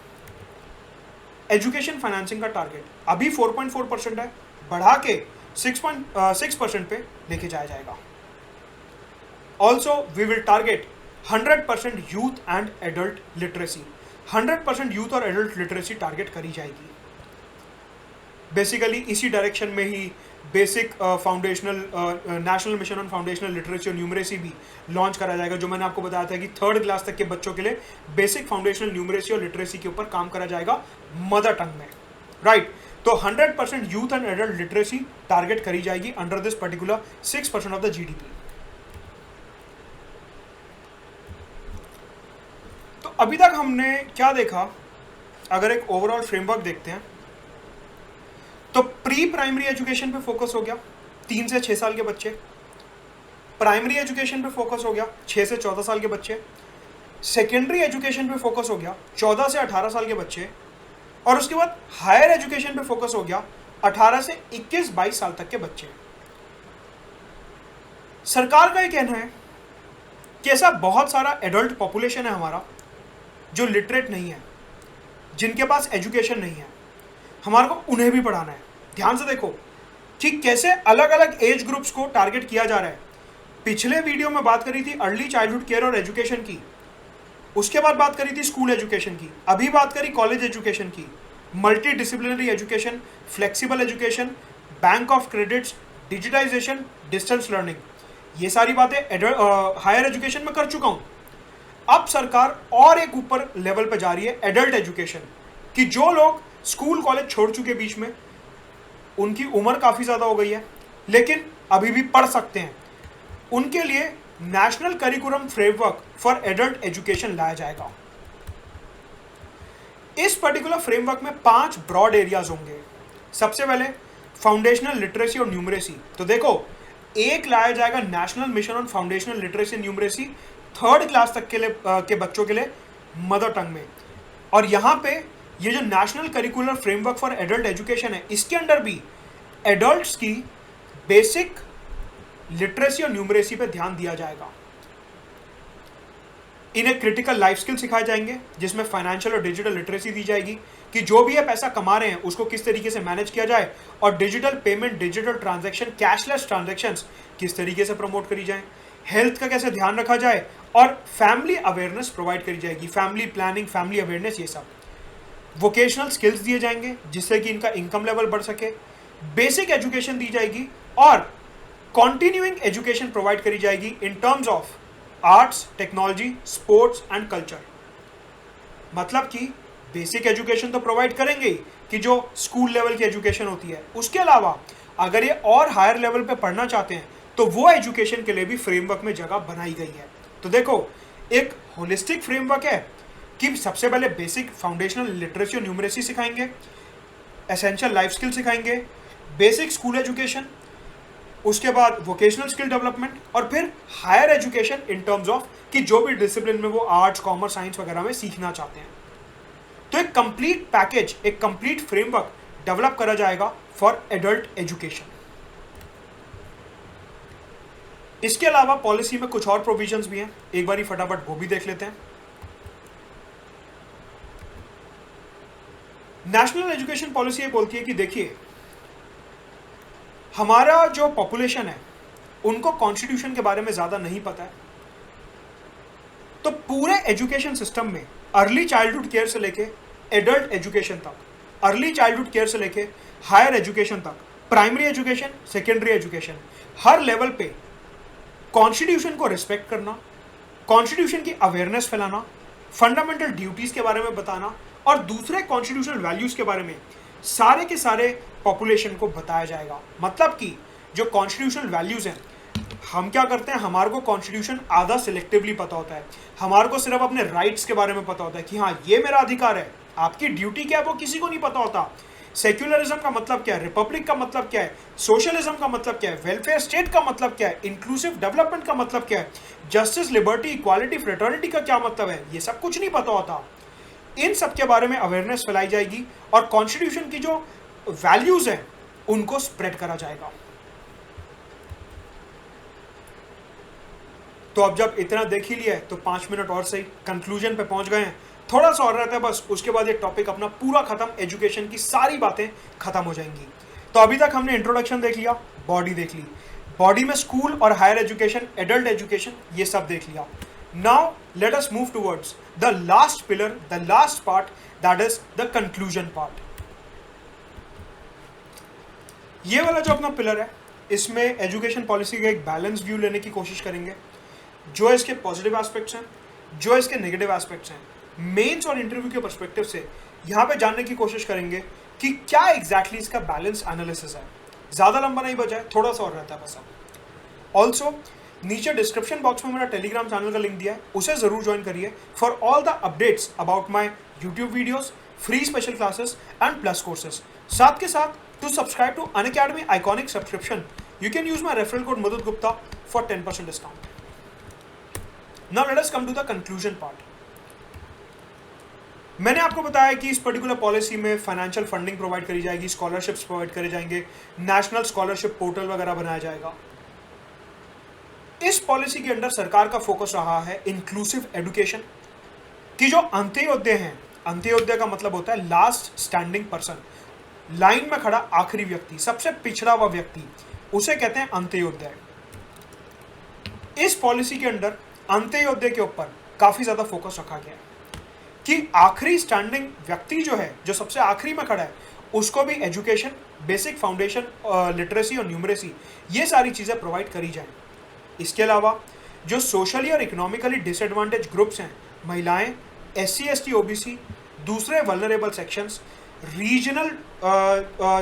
एजुकेशन फाइनेंसिंग का टारगेट अभी 4.4% है, बढ़ा के 6% पे लेके जाया जाएगा। Also we will target 100% youth and adult literacy, 100% youth और एडल्ट लिटरेसी टारगेट करी जाएगी। बेसिकली इसी डायरेक्शन में ही basic foundational national mission on foundational literacy और न्यूमरेसी भी लॉन्च करा जाएगा, जो मैंने आपको बताया था कि 3rd क्लास तक के बच्चों के लिए बेसिक फाउंडेशनल न्यूमरेसी और लिटरेसी के ऊपर काम करा जाएगा मदर टंग में। राइट। तो 100% youth and adult literacy target करी जाएगी under this particular 6% of the GDP. तो अभी तक हमने क्या देखा, अगर एक ओवरऑल फ्रेमवर्क देखते हैं तो प्री प्राइमरी एजुकेशन पे फोकस हो गया 3 से 6 साल के बच्चे, प्राइमरी एजुकेशन पे फोकस हो गया 6 से 14 साल के बच्चे, सेकेंडरी एजुकेशन पे फोकस हो गया 14 से 18 साल के बच्चे, और उसके बाद हायर एजुकेशन पे फोकस हो गया 18 से 21-22 साल तक के बच्चे। सरकार का ये कहना है कि ऐसा बहुत सारा एडल्ट पॉपुलेशन है हमारा जो लिटरेट नहीं है, जिनके पास एजुकेशन नहीं है, हमारे को उन्हें भी पढ़ाना है। ध्यान से देखो कि कैसे अलग अलग एज ग्रुप्स को टारगेट किया जा रहा है। पिछले वीडियो में बात करी थी अर्ली चाइल्डहुड केयर और एजुकेशन की, उसके बाद बात करी थी स्कूल एजुकेशन की, अभी बात करी कॉलेज एजुकेशन की, multi disciplinary education, flexible education, bank of credits, digitisation, distance learning, ये सारी बातें हायर एजुकेशन में कर चुका हूं। अब सरकार और एक ऊपर लेवल पे जा रही है एडल्ट एजुकेशन, कि जो लोग स्कूल कॉलेज छोड़ चुके बीच में, उनकी उम्र काफ़ी ज़्यादा हो गई है लेकिन अभी भी पढ़ सकते हैं, उनके लिए national curriculum framework for adult education लाया जाएगा। इस पर्टिकुलर फ्रेमवर्क में 5 ब्रॉड एरियाज होंगे। सबसे पहले फाउंडेशनल लिटरेसी और न्यूमरेसी। तो देखो, एक लाया जाएगा national mission on foundational literacy and numeracy 3rd class तक के बच्चों के लिए मदर टंग में, और यहाँ पे ये जो national curricular framework for adult education है, इसके अंडर भी एडल्ट्स की बेसिक लिटरेसी और न्यूमरेसी पे ध्यान दिया जाएगा। इन्हें क्रिटिकल लाइफ स्किल सिखाए जाएंगे, जिसमें फाइनेंशियल और डिजिटल लिटरेसी दी जाएगी कि जो भी ये पैसा कमा रहे हैं उसको किस तरीके से मैनेज किया जाए, और digital payment, digital transaction, cashless transactions किस तरीके से प्रमोट करी जाए, हेल्थ का कैसे ध्यान रखा जाए, और फैमिली अवेयरनेस प्रोवाइड करी जाएगी, फैमिली प्लानिंग, फैमिली अवेयरनेस, ये सब। वोकेशनल स्किल्स दिए जाएंगे जिससे कि इनका इनकम लेवल बढ़ सके, बेसिक एजुकेशन दी जाएगी, और कॉन्टिन्यूइंग एजुकेशन प्रोवाइड करी जाएगी इन terms of arts, technology, sports and culture. मतलब कि बेसिक एजुकेशन तो प्रोवाइड करेंगे ही, कि जो स्कूल लेवल की एजुकेशन होती है, उसके अलावा अगर ये और हायर लेवल पे पढ़ना चाहते हैं तो वो एजुकेशन के लिए भी फ्रेमवर्क में जगह बनाई गई है। तो देखो, एक होलिस्टिक फ्रेमवर्क है कि सबसे पहले बेसिक फाउंडेशनल लिटरेसी और न्यूमरेसी सिखाएंगे, एसेंशियल लाइफ स्किल सिखाएंगे, बेसिक स्कूल एजुकेशन, उसके बाद वोकेशनल स्किल डेवलपमेंट, और फिर higher education in terms of कि जो भी डिसिप्लिन में वो आर्ट्स, कॉमर्स, साइंस वगैरह में सीखना चाहते हैं। तो एक कंप्लीट पैकेज, एक कंप्लीट फ्रेमवर्क डेवलप करा जाएगा फॉर एडल्ट एजुकेशन। इसके अलावा पॉलिसी में कुछ और प्रोविजंस भी हैं, एक बारी फटाफट वो भी देख लेते हैं। नेशनल एजुकेशन पॉलिसी ये बोलती है कि देखिए, हमारा जो पॉपुलेशन है उनको कॉन्स्टिट्यूशन के बारे में ज़्यादा नहीं पता है, तो पूरे एजुकेशन सिस्टम में अर्ली चाइल्डहुड केयर से लेके एडल्ट एजुकेशन तक, अर्ली चाइल्डहुड केयर से लेके हायर एजुकेशन तक, प्राइमरी एजुकेशन, सेकेंडरी एजुकेशन, हर लेवल पे कॉन्स्टिट्यूशन को रिस्पेक्ट करना, कॉन्स्टिट्यूशन की अवेयरनेस फैलाना, फंडामेंटल ड्यूटीज़ के बारे में बताना, और दूसरे कॉन्स्टिट्यूशनल वैल्यूज़ के बारे में सारे के सारे पॉपुलेशन को बताया जाएगा। मतलब कि जो कॉन्स्टिट्यूशनल वैल्यूज़ हैं, हम क्या करते हैं, हमारे को कॉन्स्टिट्यूशन आधा सिलेक्टिवली पता होता है, हमारे को सिर्फ अपने राइट्स के बारे में पता होता है कि हाँ ये मेरा अधिकार है, आपकी ड्यूटी क्या है वो किसी को नहीं पता होता। सेक्युलरिज्म का मतलब क्या है, रिपब्लिक का मतलब क्या है, सोशलिज्म का मतलब क्या है, वेलफेयर स्टेट का मतलब क्या है, इंक्लूसिव डेवलपमेंट का मतलब क्या है, जस्टिस, लिबर्टी, इक्वालिटी, फ्रेटर्निटी का क्या मतलब है, ये सब कुछ नहीं पता होता। इन सब के बारे में अवेयरनेस फैलाई जाएगी और कॉन्स्टिट्यूशन की जो वैल्यूज हैं उनको स्प्रेड करा जाएगा। तो अब जब इतना देख ही लिया है तो 5 मिनट और सही, कंक्लूजन पे पहुंच गए हैं, थोड़ा सा और रहता है बस, उसके बाद ये टॉपिक अपना पूरा खत्म, एजुकेशन की सारी बातें खत्म हो जाएंगी। तो अभी तक हमने इंट्रोडक्शन देख लिया, बॉडी देख ली, बॉडी में स्कूल और हायर एजुकेशन, एडल्ट एजुकेशन, ये सब देख लिया। Now let us move towards the last pillar, the last part, that is the conclusion part. ये वाला जो अपना पिलर है, इसमें एजुकेशन पॉलिसी का एक बैलेंस व्यू लेने की कोशिश करेंगे, जो इसके पॉजिटिव एस्पेक्ट्स हैं, जो इसके नेगेटिव एस्पेक्ट्स हैं, मेंस और इंटरव्यू के पर्सपेक्टिव से यहाँ पे जानने की कोशिश करेंगे कि क्या एग्जैक्टली इसका बैलेंस एनालिसिस है। ज़्यादा लंबा नहीं बचा है, थोड़ा सा और रहता है बस। ऑल्सो नीचे डिस्क्रिप्शन बॉक्स में मेरा टेलीग्राम चैनल का लिंक दिया है, उसे ज़रूर ज्वाइन करिए for all the updates about my YouTube videos, free special classes and plus courses. साथ के साथ to subscribe to Unacademy iconic subscription you can use my referral code Madhud Gupta for 10% discount. Now let us come to the conclusion part. मैंने आपको बताया कि इस particular policy में financial funding provide करी जाएगी, स्कॉलरशिप्स प्रोवाइड करे जाएंगे, नेशनल स्कॉलरशिप पोर्टल वगैरह बनाया जाएगा। इस पॉलिसी के अंदर सरकार का फोकस रहा है इंक्लूसिव एजुकेशन की। जो अंत्योदय हैं, अंत्योदय का मतलब होता है लास्ट स्टैंडिंग पर्सन, लाइन में खड़ा आखिरी व्यक्ति, सबसे पिछड़ा हुआ व्यक्ति, उसे कहते हैं अंत्योदय। इस पॉलिसी के अंदर अंत्योदय के ऊपर काफी ज्यादा फोकस रखा गया है कि आखिरी स्टैंडिंग व्यक्ति जो है, जो सबसे आखिरी में खड़ा है, उसको भी एजुकेशन, बेसिक फाउंडेशन, लिटरेसी और न्यूमरेसी, ये सारी चीजें प्रोवाइड करी जाए। इसके अलावा जो सोशली और इकोनॉमिकली डिसएडवांटेज ग्रुप्स हैं, महिलाएं, SC ST OBC, दूसरे वल्नरेबल सेक्शंस, रीजनल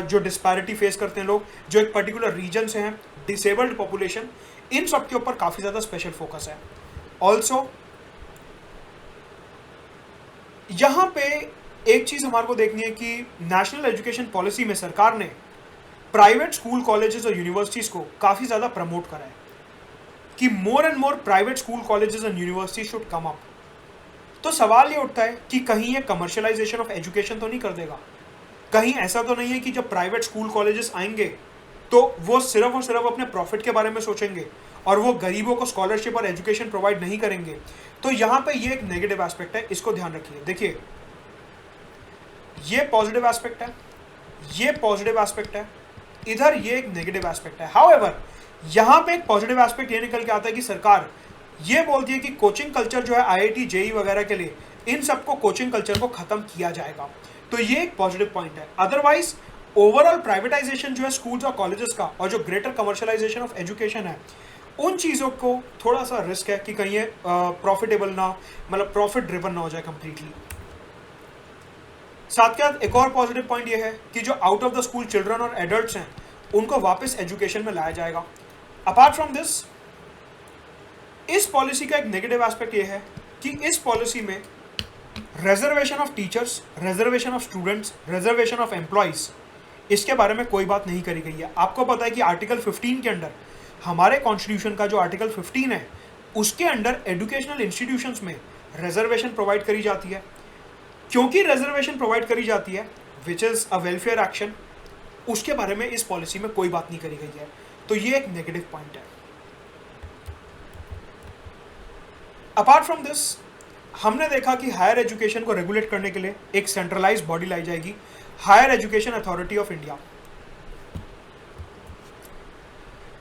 जो डिस्पैरिटी फेस करते हैं लोग, जो एक पर्टिकुलर रीजन से हैं, डिसेबल्ड पॉपुलेशन, इन सब के ऊपर काफ़ी ज़्यादा स्पेशल फोकस है। ऑल्सो यहाँ पे एक चीज़ हमारे को देखनी है कि नेशनल एजुकेशन पॉलिसी में सरकार ने प्राइवेट स्कूल, कॉलेजेस और यूनिवर्सिटीज़ को काफ़ी ज़्यादा प्रमोट करा है कि more and more private school, colleges and universities should come up. तो सवाल ये उठता है कि कहीं ये कमर्शियलाइजेशन ऑफ एजुकेशन तो नहीं कर देगा? कहीं ऐसा तो नहीं है कि जब प्राइवेट स्कूल, कॉलेजेस आएंगे तो वो सिर्फ और सिर्फ अपने प्रॉफिट के बारे में सोचेंगे और वो गरीबों को स्कॉलरशिप और एजुकेशन प्रोवाइड नहीं करेंगे? तो यहाँ पे ये एक नेगेटिव एस्पेक्ट है, इसको ध्यान रखिए। देखिए, ये पॉजिटिव एस्पेक्ट है, ये पॉजिटिव एस्पेक्ट है, इधर ये एक नेगेटिव एस्पेक्ट है। हाउएवर यहाँ पे एक पॉजिटिव एस्पेक्ट ये निकल के आता है कि सरकार ये बोलती है कि कोचिंग कल्चर जो है IIT JEE वगैरह के लिए, इन सबको कोचिंग कल्चर को खत्म किया जाएगा। तो ये एक पॉजिटिव पॉइंट है। अदरवाइज ओवरऑल प्राइवेटाइजेशन जो है स्कूल्स और कॉलेजेस का, और जो ग्रेटर कमर्शियलाइजेशन ऑफ एजुकेशन है, उन चीज़ों को थोड़ा सा रिस्क है कि कहीं ये प्रॉफिटेबल ना, मतलब प्रॉफिट ड्रिवन ना हो जाए कंप्लीटली। साथ के साथ एक और पॉजिटिव पॉइंट ये है कि जो out of the school children और एडल्ट्स हैं, उनको वापस एजुकेशन में लाया जाएगा। अपार्ट फ्रॉम दिस, इस पॉलिसी का एक नेगेटिव एस्पेक्ट ये है कि इस पॉलिसी में reservation of teachers, reservation of students, reservation of employees, इसके बारे में कोई बात नहीं करी गई है। आपको पता है कि आर्टिकल 15 के अंदर, हमारे कॉन्स्टिट्यूशन का जो आर्टिकल 15 है, उसके अंदर एजुकेशनल इंस्टीट्यूशंस में रिजर्वेशन प्रोवाइड करी जाती है। क्योंकि रिजर्वेशन प्रोवाइड करी जाती है, which is a welfare action, उसके बारे में इस पॉलिसी में कोई बात नहीं करी गई है। तो ये एक नेगेटिव पॉइंट है। अपार्ट फ्रॉम दिस, हमने देखा कि हायर एजुकेशन को रेगुलेट करने के लिए एक सेंट्रलाइज्ड बॉडी लाई जाएगी, higher education authority of India.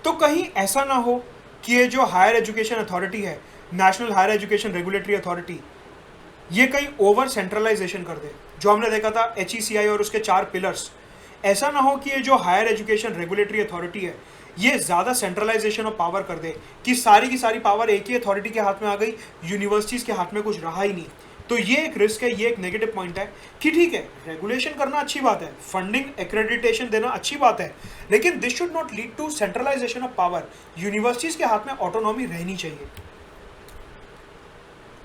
तो कहीं ऐसा ना हो कि ये जो हायर एजुकेशन अथॉरिटी है, national higher education regulatory authority, ये कहीं ओवर सेंट्रलाइजेशन कर दे। जो हमने देखा था HECI और उसके 4 पिलर्स, ऐसा ना हो कि ये जो हायर एजुकेशन रेगुलेटरी अथॉरिटी है, ये ज़्यादा सेंट्रलाइजेशन ऑफ पावर कर दे कि सारी की सारी पावर एक ही अथॉरिटी के हाथ में आ गई, यूनिवर्सिटीज़ के हाथ में कुछ रहा ही नहीं। तो ये एक रिस्क है, ये एक नेगेटिव पॉइंट है कि ठीक है, रेगुलेशन करना अच्छी बात है, फंडिंग, एक्रेडिटेशन देना अच्छी बात है, लेकिन this should not lead to centralisation of power. Universities के हाथ में ऑटोनॉमी रहनी चाहिए।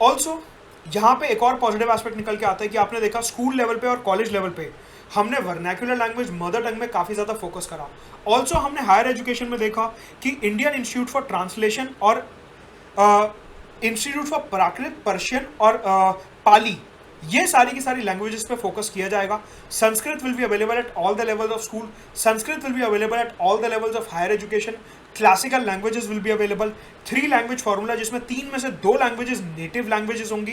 ऑल्सो यहाँ पे एक और पॉजिटिव एस्पेक्ट निकल के आता है कि आपने देखा स्कूल लेवल पे और कॉलेज लेवल पे हमने वर्नैक्युलर लैंग्वेज, मदर टंग में काफ़ी ज़्यादा फोकस करा। ऑल्सो हमने हायर एजुकेशन में देखा कि इंडियन इंस्टीट्यूट फॉर ट्रांसलेशन और इंस्टीट्यूट फॉर प्राकृत, पर्शियन और पाली, ये सारी की सारी लैंग्वेजेस पे फोकस किया जाएगा। Sanskrit will be available at all the levels of school, Sanskrit will be available at all the levels of higher education, classical languages will be available, 3 language formula, जिसमें 3 में से 2 लैंग्वेजेस नेटिव लैंग्वेजेस होंगी।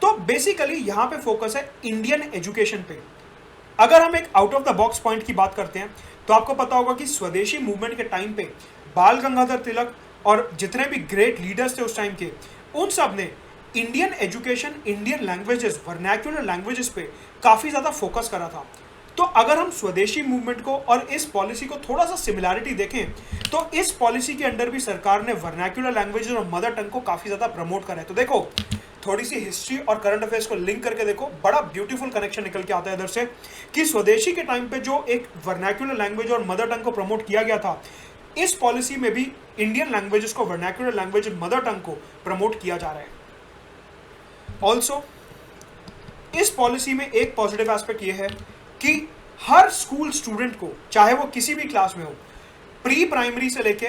तो basically यहाँ पे focus है Indian education पे। अगर हम एक out of the box point की बात करते हैं तो आपको पता होगा कि स्वदेशी मूवमेंट के टाइम पे बाल गंगाधर तिलक और जितने भी ग्रेट लीडर्स थे उस टाइम के, उन सब ने Indian education, Indian languages, vernacular languages पे काफ़ी ज़्यादा फोकस करा था। तो अगर हम स्वदेशी मूवमेंट को और इस पॉलिसी को थोड़ा सा सिमिलैरिटी देखें तो इस पॉलिसी के अंदर भी सरकार ने वर्नैक्युलर लैंग्वेजेस और मदर टंग को काफ़ी ज़्यादा प्रमोट करा है। तो देखो, थोड़ी सी हिस्ट्री और करंट अफेयर्स को लिंक करके देखो, बड़ा ब्यूटीफुल कनेक्शन निकल के आता है इधर से कि स्वदेशी के टाइम पे जो एक वर्नाक्युलर लैंग्वेज और मदर टंग को प्रमोट किया गया था, इस पॉलिसी में भी इंडियन लैंग्वेजेस को, वर्नाक्युलर लैंग्वेज, मदर टंग को प्रमोट किया जा रहा है। ऑल्सो इस पॉलिसी में एक पॉजिटिव एस्पेक्ट ये है कि हर स्कूल स्टूडेंट को, चाहे वो किसी भी क्लास में हो, प्री प्राइमरी से लेके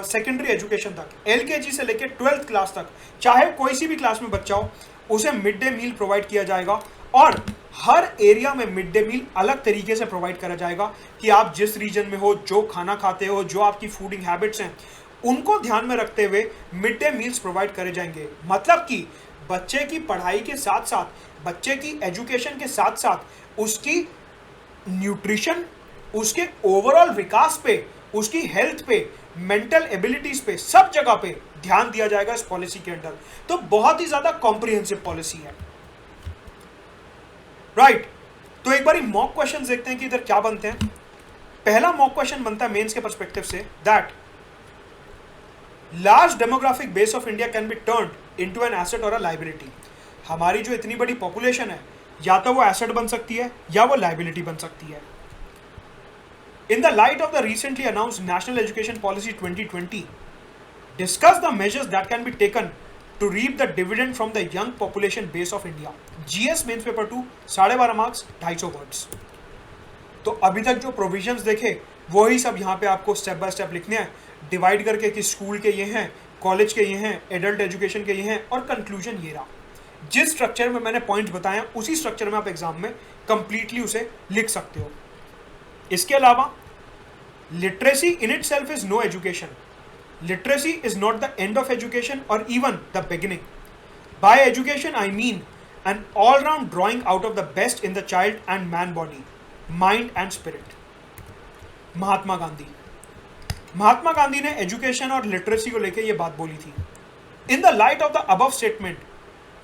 सेकेंडरी एजुकेशन तक, एलकेजी से लेके 12th क्लास तक, चाहे कोई सी भी क्लास में बच्चा हो, उसे मिड डे मील प्रोवाइड किया जाएगा। और हर एरिया में मिड डे मील अलग तरीके से प्रोवाइड करा जाएगा कि आप जिस रीजन में हो, जो खाना खाते हो, जो आपकी फूडिंग हैबिट्स हैं, उनको ध्यान में रखते हुए मिड डे मील्स प्रोवाइड करे जाएंगे। मतलब कि बच्चे की पढ़ाई के साथ साथ, बच्चे की एजुकेशन के साथ साथ उसकी न्यूट्रिशन, उसके ओवरऑल विकास पे, उसकी हेल्थ पे, मेंटल एबिलिटीज पे, सब जगह पे ध्यान दिया जाएगा इस पॉलिसी के अंदर। तो बहुत ही ज्यादा कॉम्प्रिहेंसिव पॉलिसी है, राइट। तो एक बार मॉक क्वेश्चन देखते हैं कि इधर क्या बनते हैं। पहला मॉक क्वेश्चन बनता है मेंस के पर्सपेक्टिव से, that large demographic base of India can be turned into an asset और अ लायबिलिटी। हमारी जो इतनी बड़ी पॉपुलेशन है, या तो वो एसेट बन सकती है या वो लायबिलिटी बन सकती है। In the light of the recently announced National Education Policy 2020, discuss the measures that can be taken to reap the dividend from the young population base of India. GS Mains Paper 2, 12.5 marks, 250 words. तो अभी तक जो provisions देखे वही सब यहाँ पे आपको स्टेप बाय स्टेप लिखने हैं, डिवाइड करके कि स्कूल के ये हैं, कॉलेज के ये हैं, एडल्ट एजुकेशन के ये हैं, और कंक्लूजन ये रहा। जिस स्ट्रक्चर में मैंने पॉइंट्स बताए हैं, उसी स्ट्रक्चर में आप एग्जाम में कंप्लीटली उसे लिख सकते हो। इसके अलावा literacy in itself is no education. Literacy is not the end of education or even the beginning. By education I mean an all-round drawing out of the best in the child and man body, mind and spirit. Mahatma Gandhi ने education और literacy को लेकर यह बात बोली थी। In the light of the above statement,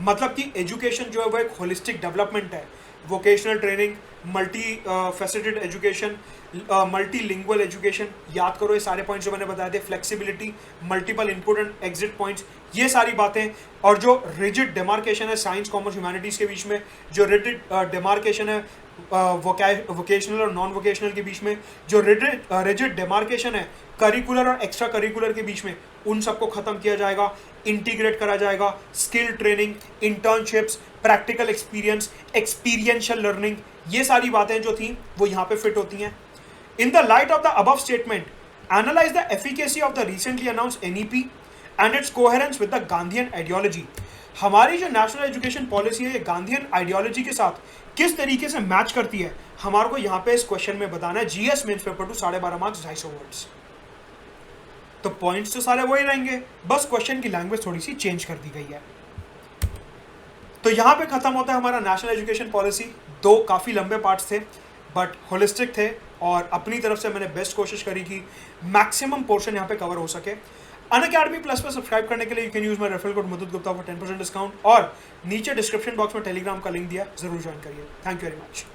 मतलब कि एजुकेशन जो है वो एक होलिस्टिक डेवलपमेंट है, vocational training, multi faceted education, multilingual education, याद करो ये सारे पॉइंट्स जो मैंने बताए थे, flexibility, multiple input and exit points, ये सारी बातें, और जो रिजिड डिमार्केशन है साइंस कॉमर्स ह्यूमैनिटीज़ के बीच में, जो रिजिड डिमार्केशन है वोकेशनल और नॉन वोकेशनल के बीच में, जो रिजिड डिमार्केशन है करिकुलर और एक्स्ट्रा करिकुलर के बीच में, उन सबको खत्म किया जाएगा, इंटीग्रेट करा जाएगा। Skill training, internships, practical experience, experiential learning, ये सारी बातें जो थी वो यहाँ पे फिट होती हैं। In the light of the above statement, analyze the efficacy of the recently announced NEP and its coherence with the Gandhian ideology. हमारी जो नेशनल एजुकेशन पॉलिसी है, ये गांधीयन आइडियोलॉजी के साथ किस तरीके से मैच करती है, हमारे को यहाँ पे इस क्वेश्चन में बताना है। GS mains paper 2, 12.5 marks, 250 words. तो पॉइंट्स तो सारे वही रहेंगे, बस क्वेश्चन की लैंग्वेज थोड़ी सी चेंज कर दी गई है। तो यहाँ पे खत्म होता है हमारा नेशनल एजुकेशन पॉलिसी। 2 काफ़ी लंबे पार्ट्स थे बट होलिस्टिक थे, और अपनी तरफ से मैंने बेस्ट कोशिश करी कि मैक्सिमम पोर्शन यहाँ पे कवर हो सके। अनअकैडमी प्लस पर सब्सक्राइब करने के लिए you can use my referral code Madhud Gupta for 10% discount, और नीचे डिस्क्रिप्शन बॉक्स में टेलीग्राम का लिंक दिया, जरूर ज्वाइन करिए। Thank you very much.